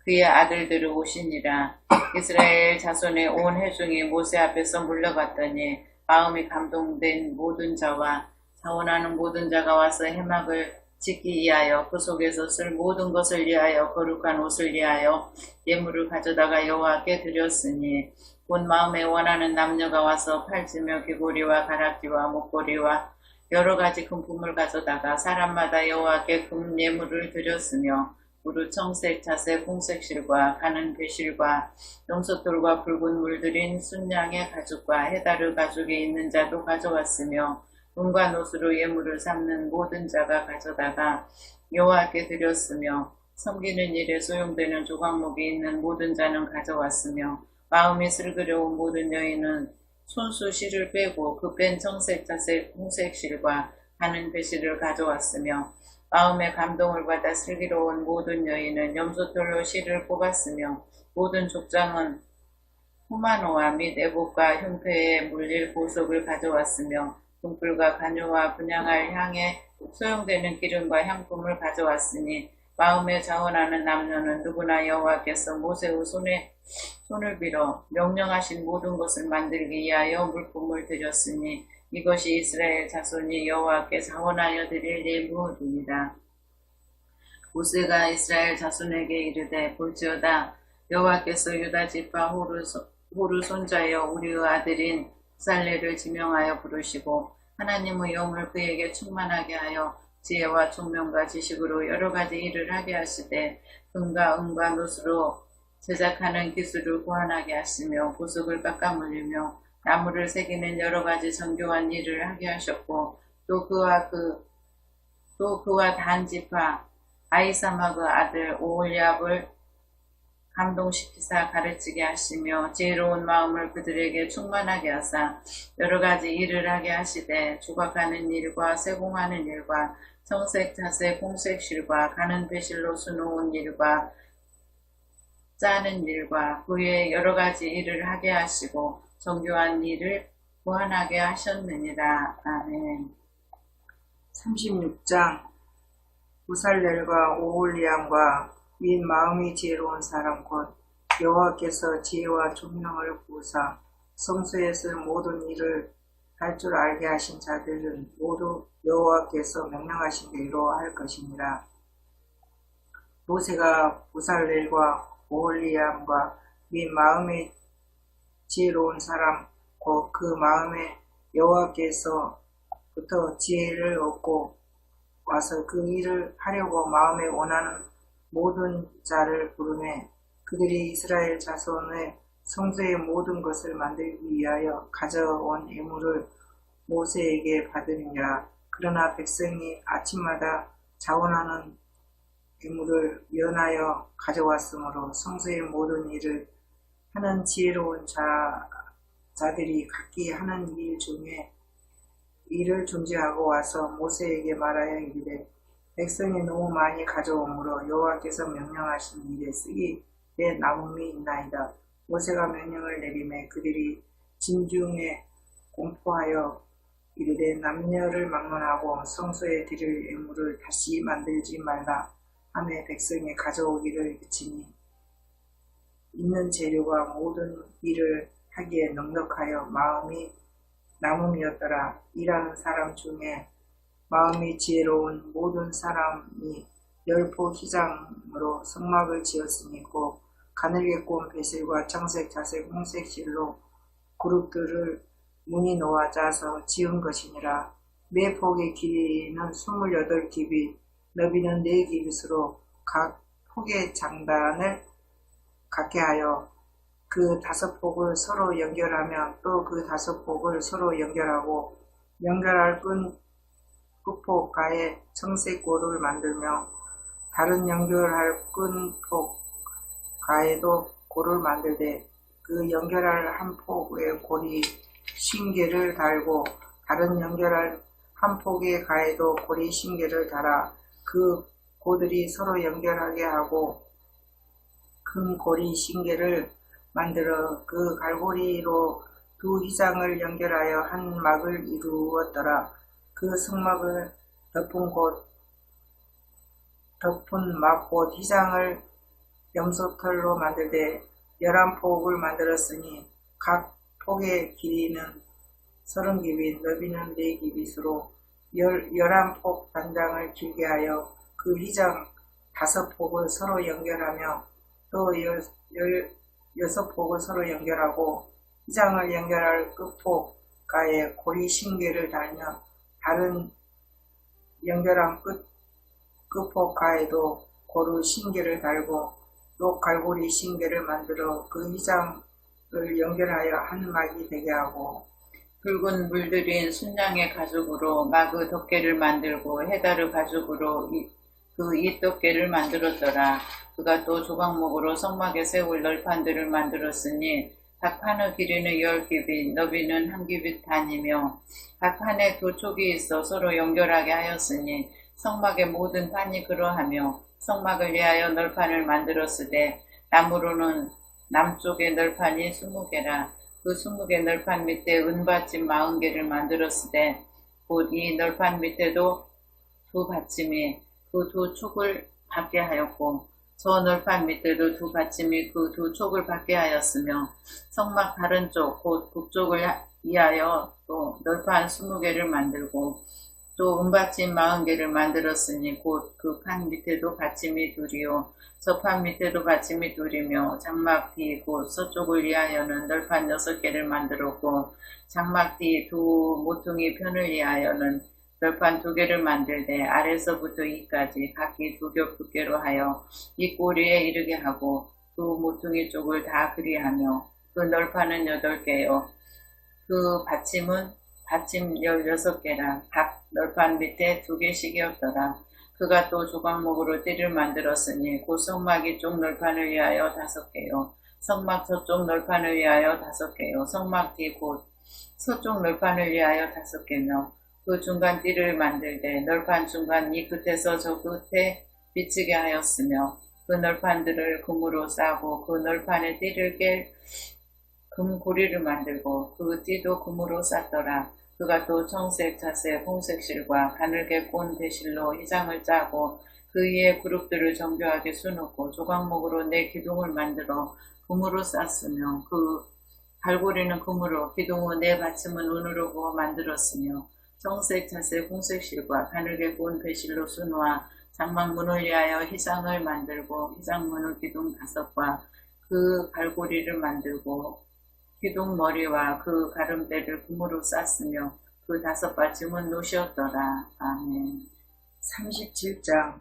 그의 아들들의 옷이니라. 이스라엘 자손의 온 회중이 모세 앞에서 물러갔더니 마음이 감동된 모든 자와 자원하는 모든 자가 와서 해막을 짓기 위하여 그 속에서 쓸 모든 것을 위하여 거룩한 옷을 위하여 예물을 가져다가 여호와께 드렸으니 곧 마음에 원하는 남녀가 와서 팔찌며 귀고리와 가락지와 목걸이와 여러 가지 금품을 가져다가 사람마다 여호와께 금 예물을 드렸으며 무릇 청색, 자색, 홍색 실과 가는 배실과 염소털과 붉은 물들인 순양의 가죽과 해다르 가죽이 있는 자도 가져왔으며 은과 노수로 예물을 삼는 모든 자가 가져다가 여호와께 드렸으며 섬기는 일에 소용되는 조각목이 있는 모든 자는 가져왔으며 마음이 슬그려운 모든 여인은 손수 실을 빼고 그 뺀 청색, 자색, 홍색 실과 가는 배실을 가져왔으며 마음의 감동을 받아 슬기로운 모든 여인은 염소털로 실을 뽑았으며 모든 족장은 후마노와 및 애복과 흉패에 물릴 보석을 가져왔으며 등불과 간유와 분향할 향에 소용되는 기름과 향품을 가져왔으니 마음에 자원하는 남녀는 누구나 여호와께서 모세의 손을 빌어 명령하신 모든 것을 만들기 위하여 물품을 드렸으니 이것이 이스라엘 자손이 여호와께 자원하여 드릴 예물이니라. 모세가 이스라엘 자손에게 이르되 볼지어다 여호와께서 유다 지파 호루 손자여 우리의 아들인 부살레를 지명하여 부르시고 하나님의 영을 그에게 충만하게 하여 지혜와 총명과 지식으로 여러 가지 일을 하게 하시되 금과 은과 노수로 제작하는 기술을 고안하게 하시며 보석을 깎아 물리며 나무를 새기는 여러 가지 정교한 일을 하게 하셨고 또 그와 단 지파 아히사막의 아들 오홀리압을 감동시키사 가르치게 하시며 지혜로운 마음을 그들에게 충만하게 하사 여러 가지 일을 하게 하시되 조각하는 일과 세공하는 일과 청색, 자색, 홍색 실과 가는 배실로 수놓은 일과 짜는 일과 그 외에 여러 가지 일을 하게 하시고 정교한 일을 고안하게 하셨느니라. 아멘. 36장 부살렐과 오홀리암과 및 마음이 지혜로운 사람 곧 여호와께서 지혜와 총명을 부으사 성소에 쓸 모든 일을 할 줄 알게 하신 자들은 모두 여호와께서 명령하신 대로 할 것이니라. 모세가 부살렐과 오홀리암과 및 마음에 지혜로운 사람 곧 그 마음에 여호와께서부터 지혜를 얻고 와서 그 일을 하려고 마음에 원하는 모든 자를 부르매 그들이 이스라엘 자손의 성소의 모든 것을 만들기 위하여 가져온 예물을 모세에게 받으니라. 그러나 백성이 아침마다 자원하는 예물을 면하여 가져왔으므로 성소의 모든 일을 하는 지혜로운 자들이 각기 하는 일 중에 이를 존재하고 와서 모세에게 말하여 이르되 백성이 너무 많이 가져오므로 여호와께서 명령하신 일에 쓰기에 남음이 있나이다. 모세가 명령을 내리매 그들이 진중에 공포하여 이르되 남녀를 막론하고 성소에 드릴 예물을 다시 만들지 말라 하며 백성이 가져오기를 그치니 있는 재료가 모든 일을 하기에 넉넉하여 마음이 남음이었더라. 일하는 사람 중에 마음이 지혜로운 모든 사람이 10포 휘장으로 성막을 지었으니 곧 가늘게 꼰 배실과 청색, 자색, 홍색 실로 그룹들을 문이 놓아 짜서 지은 것이니라. 매 폭의 길이는 28규빗, 너비는 4규빗으로 각 폭의 장단을 갖게 하여 그 5폭을 서로 연결하며 또 그 5폭을 서로 연결하고 연결할 끝폭가에 청색 고를 만들며 다른 연결할 끝폭가에도 고를 만들되 그 연결할 한 폭의 고리 신개를 달고 다른 연결할 한 폭의 가에도 고리 신개를 달아 그 고들이 서로 연결하게 하고 큰 고리 신개를 만들어 그 갈고리로 두 휘장을 연결하여 한 막을 이루었더라. 그 성막을 덮은 막 곧 휘장을 염소털로 만들되 11폭을 만들었으니 각 폭의 길이는 30규빗, 너비는 4규빗으로 11폭 단장을 길게 하여 그 휘장 5폭을 서로 연결하며 또 6폭을 서로 연결하고 휘장을 연결할 끝폭가에 고리 신개를 달며 다른 연결한 끝폭가에도 고루 신개를 달고 또 갈고리 신개를 만들어 그 휘장을 연결하여 한 막이 되게 하고 붉은 물들인 순양의 가죽으로 마그 덮개를 만들고 해다르 가죽으로 그 잇덮개를 만들었더라. 그가 또 조각목으로 성막에 세울 널판들을 만들었으니 각 판의 길이는 10규빗, 너비는 1규빗 단이며 각 판에 두 촉이 있어 서로 연결하게 하였으니 성막의 모든 판이 그러하며 성막을 위하여 널판을 만들었으되 나무로는 남쪽의 널판이 20개라. 그 20개 널판 밑에 은받침 40개를 만들었으되 곧 이 널판 밑에도 두 받침이 그 두 촉을 받게 하였고 저 널판 밑에도 두 받침이 그 두 촉을 받게 하였으며 성막 다른 쪽 곧 북쪽을 위하여 또 널판 20개를 만들고 또 은받침 40개를 만들었으니 곧 그 판 밑에도 받침이 둘이요 저 판 밑에도 받침이 둘이며 장막 뒤 곧 서쪽을 위하여는 널판 6개를 만들었고 장막 뒤 두 모퉁이 편을 위하여는 널판 2개를 만들되 아래서부터 이까지 각기 2겹 두께로 하여 이 꼬리에 이르게 하고 두 모퉁이 쪽을 다 그리하며 그 널판은 8개요 그 받침은 받침 16개라. 각 널판 밑에 2개씩이었더라. 그가 또 조각목으로 띠를 만들었으니 곧 성막이 쪽 널판을 위하여 5개요 성막 서쪽 널판을 위하여 5개요 성막 뒤 곧 서쪽 널판을 위하여 5개며 그 중간 띠를 만들되 널판 중간 이 끝에서 저 끝에 비치게 하였으며 그 널판들을 금으로 싸고 그 널판에 띠를 깰 금고리를 만들고 그 띠도 금으로 쌌더라. 그가 또 청색, 자색, 홍색 실과 가늘게 꼰 배실로 휘장을 짜고 그 위에 그룹들을 정교하게 수놓고 조각목으로 네 기둥을 만들어 금으로 쌌으며 그 갈고리는 금으로 기둥의 네 받침은 은으로 부어 만들었으며 청색, 자색, 홍색 실과 가늘게 꼰 배실로 수놓아 장막문을 위하여 희상을 만들고 희상문을 기둥 5과 그 갈고리를 만들고 기둥 머리와 그 가름대를 금으로 쌌으며 그 5받침은 노시었더라. 아멘. 37장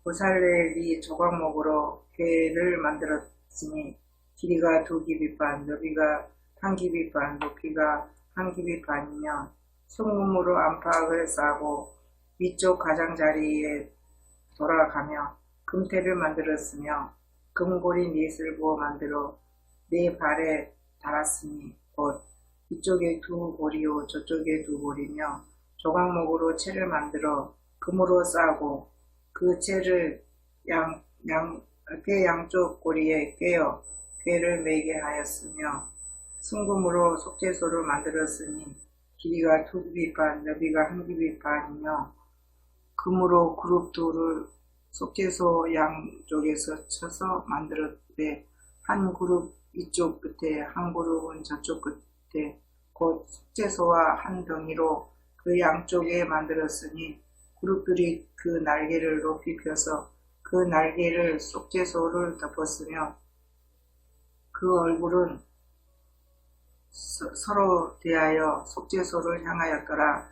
보살렐이 조각목으로 궤를 만들었으니 길이가 2규빗 반, 너비가 1규빗 반, 높이가 1규빗 반이며 송금으로 안팎을 싸고 위쪽 가장자리에 돌아가며 금태를 만들었으며 금고리 넷을 부어 만들어 4발에 달았으니 곧 이쪽에 2고리요 저쪽에 2고리며 조각목으로 채를 만들어 금으로 싸고 그 채를 꽤 양쪽 고리에 꿰어 궤를 매게 하였으며 순금으로 속죄소를 만들었으니 길이가 2규빗 반, 너비가 1규빗 반이며 금으로 그룹 둘을 속죄소 양쪽에서 쳐서 만들었되 한 그룹 이쪽 끝에 한 그룹은 저쪽 끝에 곧 속죄소와 한 덩이로 그 양쪽에 만들었으니 그룹들이 그 날개를 높이 펴서 그 날개를 속죄소를 덮었으며 그 얼굴은 서로 대하여 속죄소를 향하였더라.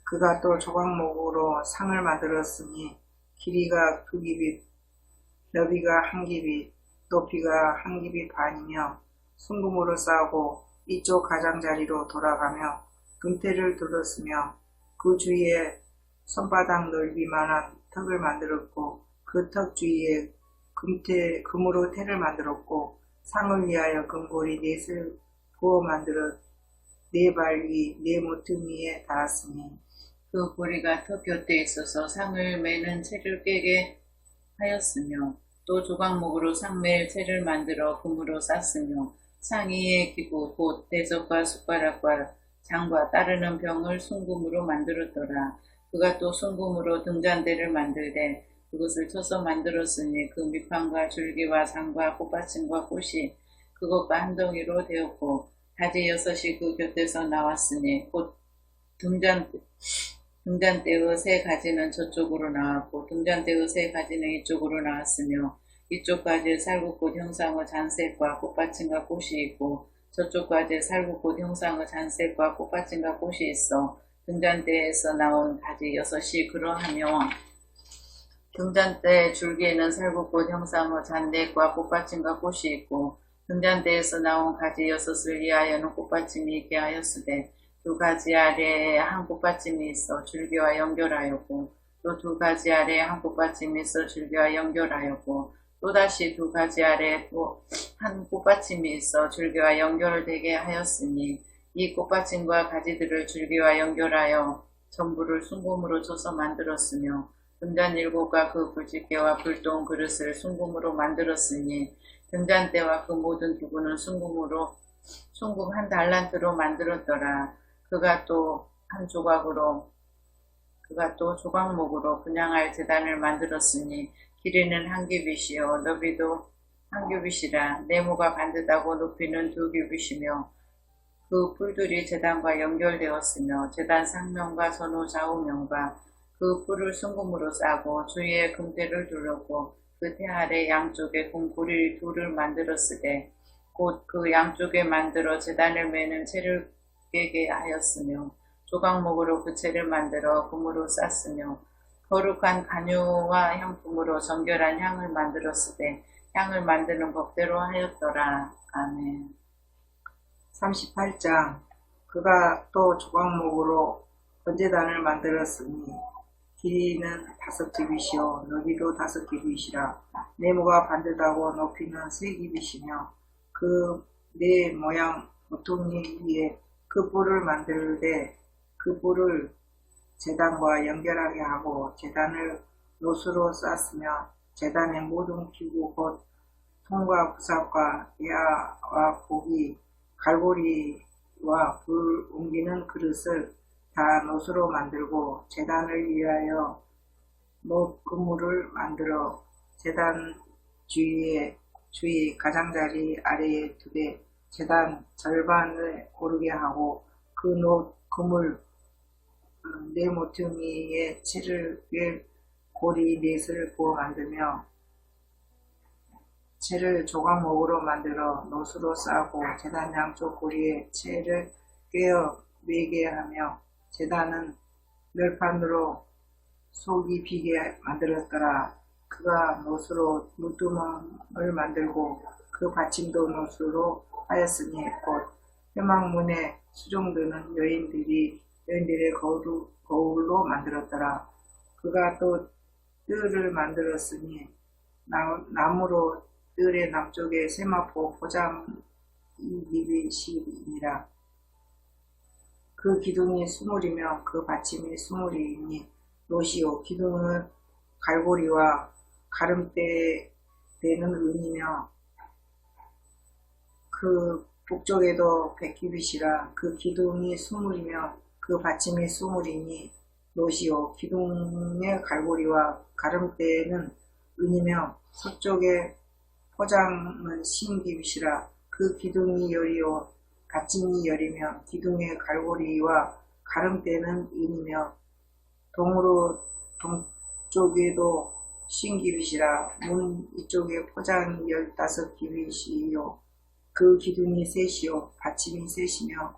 그가 또 조각목으로 상을 만들었으니 길이가 2규빗, 너비가 1규빗, 높이가 1규빗 반이며 순금으로 싸고 이쪽 가장자리로 돌아가며 금태를 둘렀으며 그 주위에 손바닥 넓이만한 턱을 만들었고 그 턱 주위에 금으로 태를 만들었고 상을 위하여 금고리 4을 부어 만들어 4발 위, 4모퉁이에 달았으니 그 고리가 턱 곁에 있어서 상을 매는 채를 꿰게 하였으며 또 조각목으로 상매일 채를 만들어 금으로 쌌으며 상 위에 기구 곧 대접과 숟가락과 장과 따르는 병을 순금으로 만들었더라. 그가 또 순금으로 등잔대를 만들되 그것을 쳐서 만들었으니 그 밑판과 줄기와 상과 꽃받침과 꽃이 그것과 한 덩이로 되었고 가지 6이 그 곁에서 나왔으니 곧 등잔대의 3가지는 저쪽으로 나왔고 등잔대의 3가지는 이쪽으로 나왔으며 이쪽 가지에 살구꽃 형상의 잔색과 꽃받침과 꽃이 있고 저쪽 가지에 살구꽃 형상의 잔색과 꽃받침과 꽃이 있어 등잔대에서 나온 가지 6이 그러하며 등잔대 줄기에는 살구꽃 형상의 잔색과 꽃받침과 꽃이 있고 등잔대에서 나온 가지 6을 위하여는 꽃받침이 있게 하였으되 2가지 아래에 한 꽃받침이 있어 줄기와 연결하였고 또 2가지 아래에 한 꽃받침이 있어 줄기와 연결하였고 또다시 2가지 아래에 또 한 꽃받침이 있어 줄기와 연결되게 하였으니 이 꽃받침과 가지들을 줄기와 연결하여 전부를 순금으로 쳐서 만들었으며 등잔 7과 그 불집게와 불똥 그릇을 순금으로 만들었으니 등잔대와 그 모든 기구는 순금 1달란트로 만들었더라. 그가 또 조각목으로 분향할 제단을 만들었으니 길이는 1규빗이요 너비도 1규빗이라 네모가 반듯하고 높이는 2규빗이며 그 뿔들이 제단과 연결되었으며 제단 상면과 선호 좌우면과 그 뿔을 순금으로 싸고 주위에 금태를 둘렀고 그 태 아래 양쪽에 금고리 2를 만들었으되 곧 그 양쪽에 만들어 제단을 매는 채를 꿰게 하였으며 조각목으로 그 채를 만들어 금으로 쌌으며 거룩한 간유와 향품으로 정결한 향을 만들었으되 향을 만드는 법대로 하였더라. 아멘. 38장 그가 또 조각목으로 번제단을 만들었으니 길이는 5규빗이요 너비도 5규빗이라 네모가 반듯하고 높이는 3규빗이며 그 네 모양 모퉁이 위에 그 뿔을 만들되 그 뿔을 제단과 연결하게 하고 제단을 노수로 쌌으며 제단의 모든 기구 곧 통과 부삽과 야와 고기 갈고리와 불 옮기는 그릇을 다 노수로 만들고 제단을 위하여 목그물을 만들어 제단 주위 가장자리 아래에 두되 제단 절반을 오르게 하고 그 그물 네 모퉁이에 채를 고리 넷을 부어 만들며 채를 조각목으로 만들어 노수로 싸고 제단 양쪽 고리에 채를 꿰어 매게 하며 제단은 멸판으로 속이 비게 만들었더라. 그가 노수로 물두멍을 만들고 그 받침도 노수로 하였으니 곧 회막문에 수종드는 여인들의 거울로 만들었더라. 그가 또 뜰을 만들었으니 나무로 뜰의 남쪽에 세마포 포장 니빗이니라. 그 기둥이 수물이며 그 받침이 수물이니 노시오. 기둥은 갈고리와 가름대되는 은이며 그 북쪽에도 백기빗이라. 그 기둥이 수물이며 그 받침이 수물이니 노시오. 기둥의 갈고리와 가름대는 은이며 서쪽에 포장은 신기빗이라. 그 기둥이 열이요 받침이 열이며 기둥의 갈고리와 가름대는 은이며 동쪽에도 신기빗이라. 문 이쪽에 포장이 15기빗이요 그 기둥이 셋이요 받침이 셋이며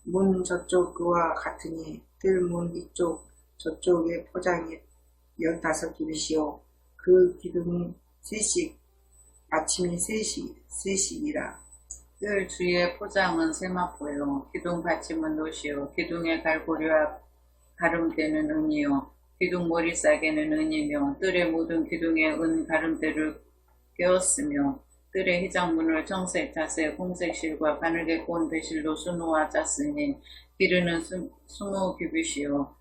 문 저쪽 그와 같으니 뜰 문 이쪽 저쪽에 포장이 15기빗이요 그 기둥이 셋씩 받침이 셋이니라. 뜰 주위의 포장은 세마포요. 기둥 받침은 노시요. 기둥의 갈고리와 가름대는 은이요. 기둥 머리싸개는 은이며 뜰의 모든 기둥에 은 가름대를 꿰었으며 뜰의 희장문을 청색, 자색, 홍색 실과 가늘게 꼬은 배실로 수놓아 짰으니 기르는 20규빗이요.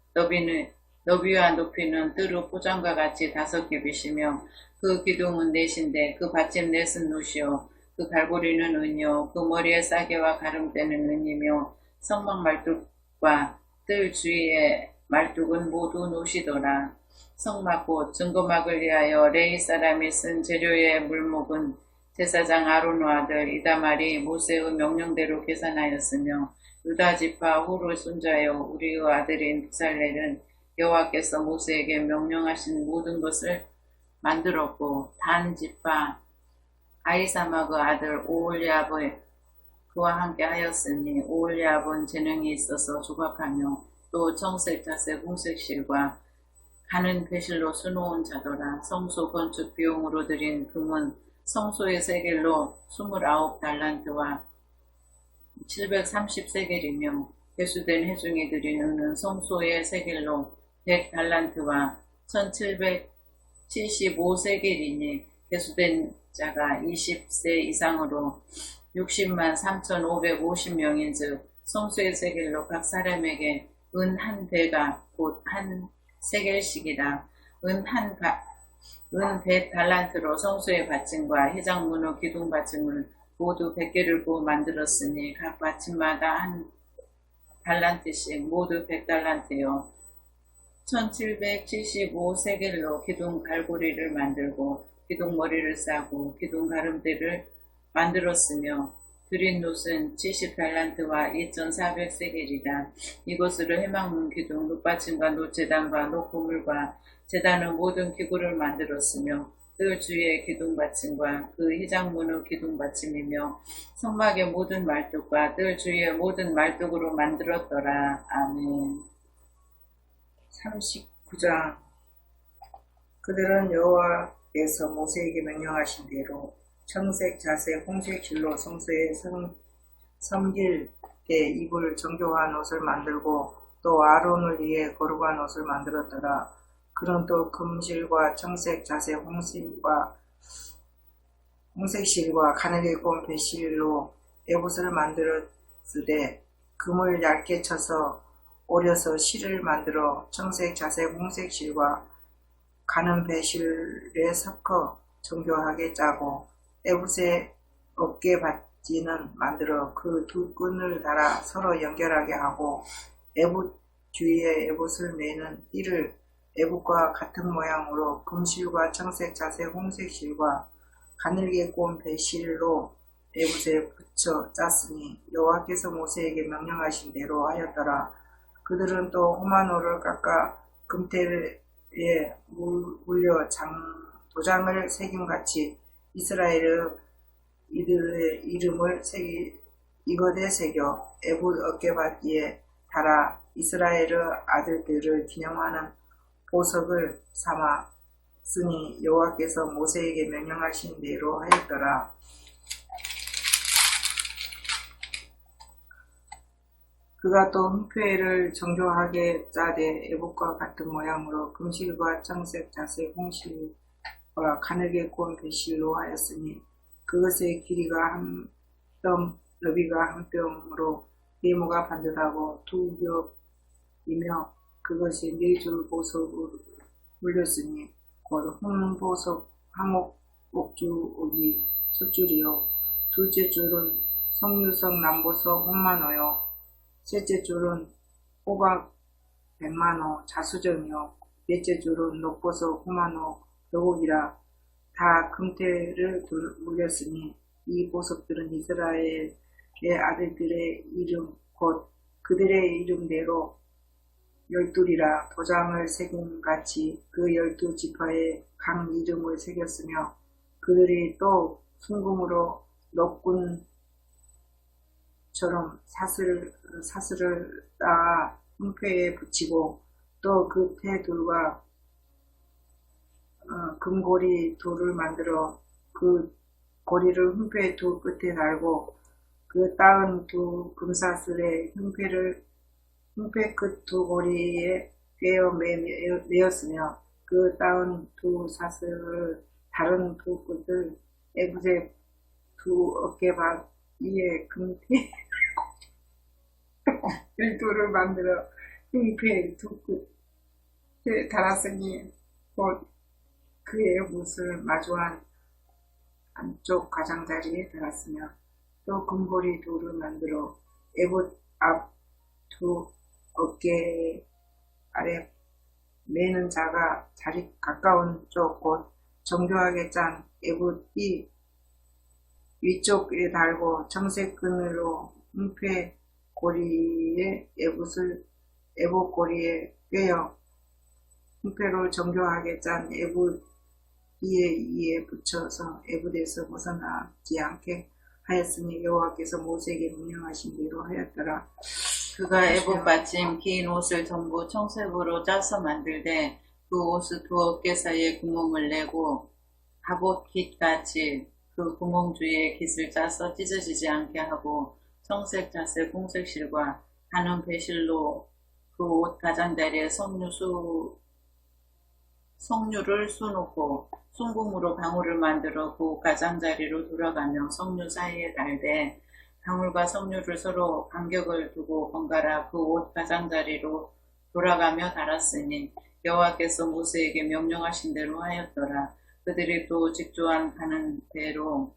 너비와 높이는 뜰의 포장과 같이 5규빗이며 그 기둥은 넷인데 그 받침 넷은 노시요. 그 갈고리는 은이요. 그 머리의 싸개와 가름대는 은이며 성막 말뚝과 뜰 주위의 말뚝은 모두 노시더라. 성막 곧 증거막을 위하여 레위 사람이 쓴 재료의 물목은 제사장 아론의 아들 이다말이 모세의 명령대로 계산하였으며 유다 지파 후르 손자여 우리의 아들인 부살렐은 여호와께서 모세에게 명령하신 모든 것을 만들었고 단 지파 아히사막의 아들 오홀리압의 그와 함께 하였으니 오홀리압은 재능이 있어서 조각하며 또 청색, 자색, 홍색 실과 가는 배실로 수놓은 자더라. 성소 건축 비용으로 드린 금은 성소의 세겔로 29달란트와 730세겔이며 회수된 회중이 드린 은은 성소의 세겔로 100달란트와 1775세겔이니 회수된 자가 20세 이상으로 60만 3,550명인즉 성소의 세겔로 각 사람에게 은 한 배가 곧 한 세겔씩이라. 은 100달란트로 성소의 받침과 회장문의 기둥 받침을 모두 100개를 부어 만들었으니 각 받침마다 한 달란트씩 모두 100달란트요. 1775세겔로 기둥 갈고리를 만들고 기둥 머리를 싸고 기둥 가름대를 만들었으며 드린 놋은 70달란트와 2400세겔이다. 이것으로 회막문 기둥 놋받침과 놋제단과 놋고물과 제단의 모든 기구를 만들었으며 뜰 주위의 기둥 받침과 그 희장문의 기둥 받침이며 성막의 모든 말뚝과 뜰 주위의 모든 말뚝으로 만들었더라. 아멘. 39장. 그들은 여호와께서 모세에게 명령하신 대로 청색, 자색, 홍색 실로 성소에 섬길 때 입을 정교한 옷을 만들고 또 아론을 위해 거룩한 옷을 만들었더라. 그는 또 금실과 청색, 자색, 홍색실과 가늘게 꼬은 배실로 에봇을 만들었으되 금을 얇게 쳐서 오려서 실을 만들어 청색, 자색, 홍색실과 가는 배실에 섞어 정교하게 짜고 에봇의 어깨 받지는 만들어 그 두 끈을 달아 서로 연결하게 하고 에봇 주위에 에봇을 매는 띠를 에봇과 같은 모양으로 금실과 청색, 자색, 홍색 실과 가늘게 꼬은 배실로 에봇에 붙여 짰으니 여호와께서 모세에게 명령하신 대로 하였더라. 그들은 또 호마노를 깎아 금테를 물려 도장을 새김같이 이스라엘의 이들의 이름을 이것에 새겨 에봇 어깨바디에 달아 이스라엘의 아들들을 기념하는 보석을 삼았으니 여호와께서 모세에게 명령하신 대로 하였더라. 그가 또 흠표를 정교하게 짜되 에봇과 같은 모양으로 금실과 청색 자색 홍실과 가늘게 고운 배실로 하였으니 그것의 길이가 한 뼘, 너비가 한 뼘으로 네모가 반듯하고 두 겹이며 그것이 네 줄 보석으로 물렸으니 곧 홍보석 항옥 옥주 옥이 첫 줄이요 둘째 줄은 석류석 남보석 홍만호요 셋째 줄은 호박 백만호 자수정이요 넷째 줄은 녹보석 홍만호 여곡이라 다 금태를 물렸으니 이 보석들은 이스라엘의 아들들의 이름 곧 그들의 이름대로 12이라 도장을 새김같이 그 12지파에 각 이름을 새겼으며 그들이 또 순금으로 넉군처럼 사슬을 따 흠표에 붙이고 또 그 태둘과 금고리 둘을 만들어 그 고리를 흠표의 두 끝에 달고 그 따은 두 금사슬에 흠표 끝 두 고리에 꿰어 매었으며 그 따은 두 사슬을 다른 두 끝을 에봇의 두 어깨밭 위에 금태 열두를 만들어 흠표의 두 끝에 달았으니 곧 그의 못을 마주한 안쪽 가장자리에 달았으며 또 금고리 돌을 만들어 에봇 앞 두 어깨 아래 매는 자가 자리 가까운 쪽 곧 정교하게 짠 에봇이 위쪽에 달고 청색 끈으로 흠패 고리에 에봇 고리에 꿰어 흠패로 정교하게 짠 에봇 이에 붙여서 에봇에서 벗어나지 않게 하였으니 여호와께서 모세에게 명령하신 대로 하였더라. 그가 에봇 받침 긴 옷을 전부 청색으로 짜서 만들되 그 옷의 두 어깨 사이에 구멍을 내고 갑옷 깃같이 그 구멍 주위에 깃을 짜서 찢어지지 않게 하고 청색 자색 홍색 실과 가는 배실로 그 옷 가장자리에 석류를 수놓고 순금으로 방울을 만들어 그 가장자리로 돌아가며 석류 사이에 달되 방울과 석류를 서로 간격을 두고 번갈아 그 옷 가장자리로 돌아가며 달았으니 여호와께서 모세에게 명령하신 대로 하였더라. 그들이 또 직조한 가는 배로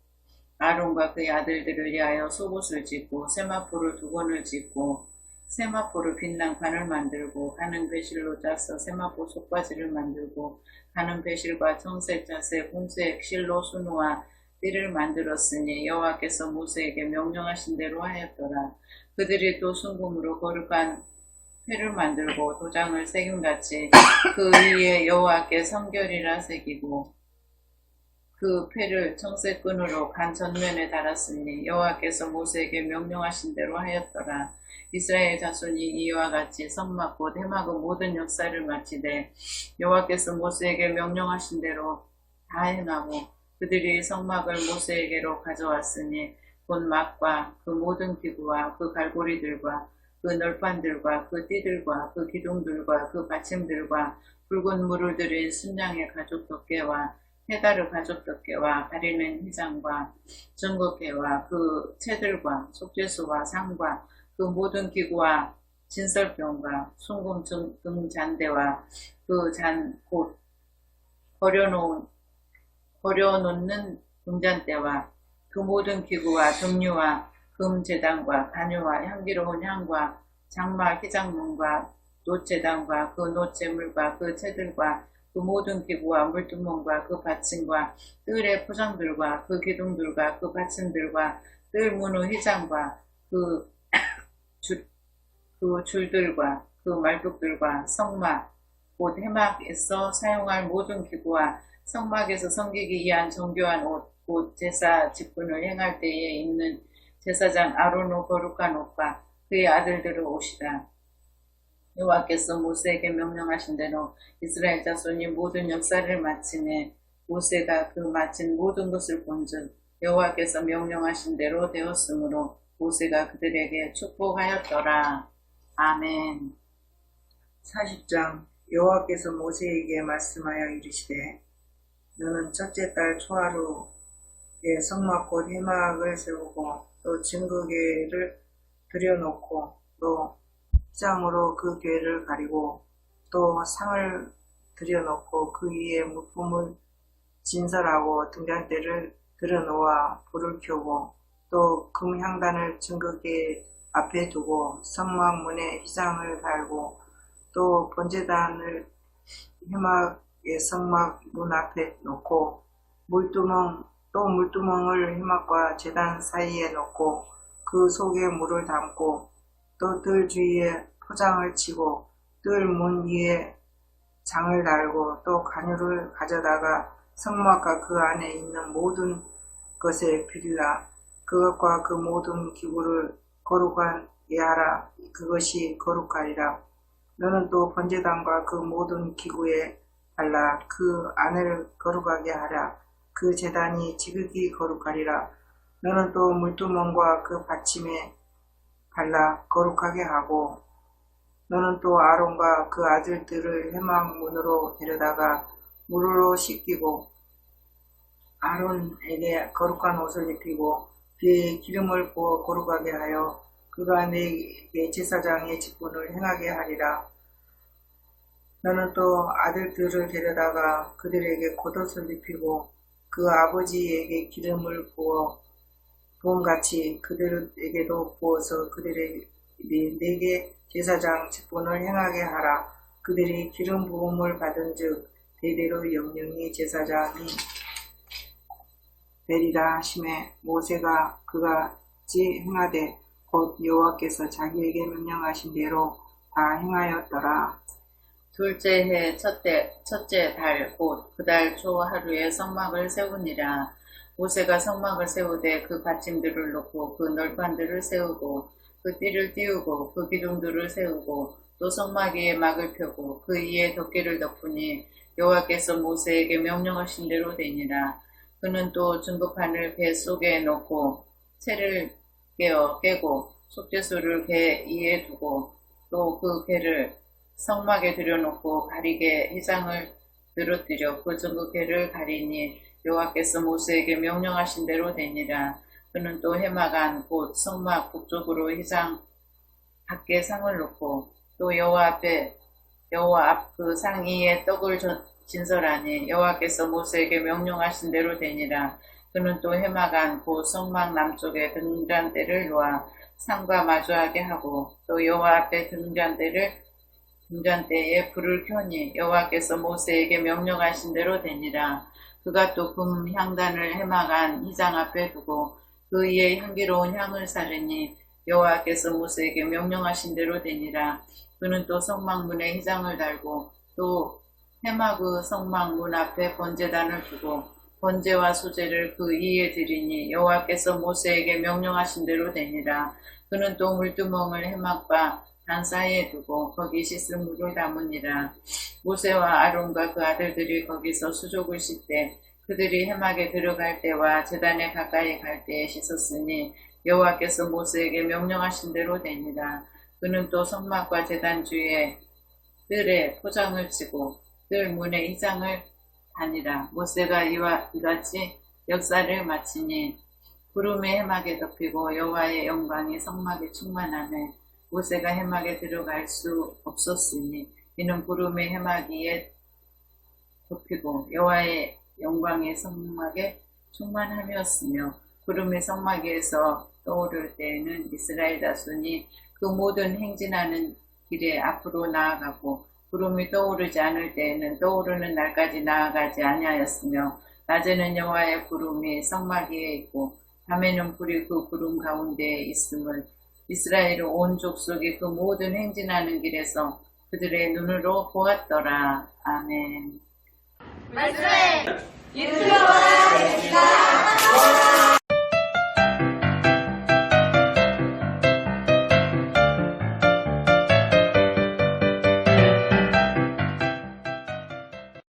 아론과 그의 아들들을 위하여 속옷을 짓고 세마포를 2권을 짓고 세마포를 빛난 관을 만들고 가는 배실로 짜서 세마포 속바지를 만들고 가는 배실과 청색 자색 홍색 실로 수놓아 띠를 만들었으니 여호와께서 모세에게 명령하신 대로 하였더라. 그들이 또 순금으로 거룩한 패를 만들고 도장을 새김같이 그 위에 여호와께 성결이라 새기고 그 패를 청색 끈으로 간 전면에 달았으니 여호와께서 모세에게 명령하신 대로 하였더라. 이스라엘 자손이 이와 같이 성막 곧 해막의 모든 역사를 마치되 여호와께서 모세에게 명령하신 대로 다 행하고 그들이 성막을 모세에게로 가져왔으니 곧 막과 그 모든 기구와 그 갈고리들과 그 널판들과 그 띠들과 그 기둥들과 그 받침들과 붉은 물을 들인 순양의 가죽 덮개와 해다르 가죽 덮개와 가리는 휘장과 증거개와 그 채들과 속죄수와 상과 그 모든 기구와 진설병과 순금 등잔대와 그 잔 곧 버려놓는 등잔대와 그 모든 기구와 등류와 금제단과 간유와 향기로운 향과 장마 희장문과 놋제단과 그 놋제물과 그 채들과 그 모든 기구와 물두멍과 그 받침과 뜰의 포장들과 그 기둥들과 그 받침들과 뜰 문의 휘장과 그 줄들과 그 말뚝들과 성막 곧 회막에서 사용할 모든 기구와 성막에서 섬기기 위한 정교한 옷, 곧 제사 직분을 행할 때에 입는 제사장 아론의 거룩한 옷과 그의 아들들의 옷이라. 여호와께서 모세에게 명령하신 대로 이스라엘 자손이 모든 역사를 마침에 모세가 그 마친 모든 것을 본즉 여호와께서 명령하신 대로 되었으므로 모세가 그들에게 축복하였더라. 아멘. 40장. 여호와께서 모세에게 말씀하여 이르시되 너는 첫째 달 초하루에 성막 곧 회막을 세우고 또 증거궤를 들여놓고 또 휘장으로 그 궤를 가리고 또 상을 들여놓고 그 위에 물품을 진설하고 등잔대를 들여놓아 불을 켜고 또 금향단을 증거궤 앞에 두고 성막 문에 휘장을 달고 또 번제단을 회막의 성막 문 앞에 놓고 물두멍을 회막과 제단 사이에 놓고 그 속에 물을 담고 또 뜰 주위에 포장을 치고 뜰 문 위에 장을 달고 또 간유를 가져다가 성막과 그 안에 있는 모든 것에 빌라 그것과 그 모든 기구를 거룩하게 하라. 그것이 거룩하리라. 너는 또 번제단과 그 모든 기구에 발라 그 안을 거룩하게 하라. 그 제단이 지극히 거룩하리라. 너는 또 물두멍과 그 받침에 발라 거룩하게 하고 너는 또 아론과 그 아들들을 회막 문으로 데려다가 물로 씻기고 아론에게 거룩한 옷을 입히고 그의 기름을 부어 거룩하게 하여 그가 내 제사장의 직분을 행하게 하리라. 너는 또 아들들을 데려다가 그들에게 겉옷을 입히고 그 아버지에게 기름을 부어 부음같이 그들에게도 부어서 그들에게 내게 제사장 직분을 행하게 하라. 그들이 기름 부음을 받은 즉 대대로 영영이 제사장이 되리라 하심에 모세가 그같이 행하되 곧 여호와께서 자기에게 명령하신 대로 다 행하였더라. 둘째 해 첫째 달 곧 그 달 초 하루에 성막을 세우니라. 모세가 성막을 세우되 그 받침들을 놓고 그 널판들을 세우고 그 띠를 띄우고 그 기둥들을 세우고 또 성막 위에 막을 펴고 그 위에 덮개를 덮으니 여호와께서 모세에게 명령하신 대로 되니라. 그는 또 증거판을 궤 속에 놓고 채를 깨고 속죄소를 궤 위에 두고 또 그 궤를 성막에 들여놓고 가리개 휘장을 늘어뜨려 그 증거궤를 가리니 여호와께서 모세에게 명령하신 대로 되니라. 그는 또 회막 안 곧 성막 북쪽으로 휘장 밖에 상을 놓고 또 여호와 앞 그 상 위에 떡을 진설하니 여호와께서 모세에게 명령하신 대로 되니라. 그는 또 회막 안 곧 성막 남쪽에 등잔대를 놓아 상과 마주하게 하고 또 여호와 앞에 등잔대에 불을 켜니 여호와께서 모세에게 명령하신 대로 되니라. 그가 또 금 향단을 회막 안 휘장 앞에 두고 그 위에 향기로운 향을 사르니 여호와께서 모세에게 명령하신 대로 되니라. 그는 또 성막 문에 휘장을 달고 또 회막의 성막 문 앞에 번제단을 두고 번제와 소제를 그 위에 드리니 여호와께서 모세에게 명령하신 대로 되니라. 그는 또 물두멍을 회막과 단 사이에 두고 거기 씻을 물을 담으니라. 모세와 아론과 그 아들들이 거기서 수족을 씻되 그들이 회막에 들어갈 때와 제단에 가까이 갈 때에 씻었으니 여호와께서 모세에게 명령하신 대로 되니라. 그는 또 성막과 제단 주위에 뜰에 포장을 치고 뜰 문에 휘장을 다니라. 모세가 이같이 역사를 마치니 구름이 해막에 덮이고 여호와의 영광이 성막에 충만하매 모세가 해막에 들어갈 수 없었으니 이는 구름이 해막 위에 덮이고 여호와의 영광이 성막에 충만함이었으며 구름이 성막 위에서 떠오를 때에는 이스라엘 자손이 그 모든 행진하는 길에 앞으로 나아가고 구름이 떠오르지 않을 때에는 떠오르는 날까지 나아가지 아니하였으며 낮에는 여호와의 구름이 성막 위에 있고 밤에는 불이 그 구름 가운데에 있음을 이스라엘의 온 족속이 그 모든 행진하는 길에서 그들의 눈으로 보았더라. 아멘. 말씀에 기름부어 드립니다.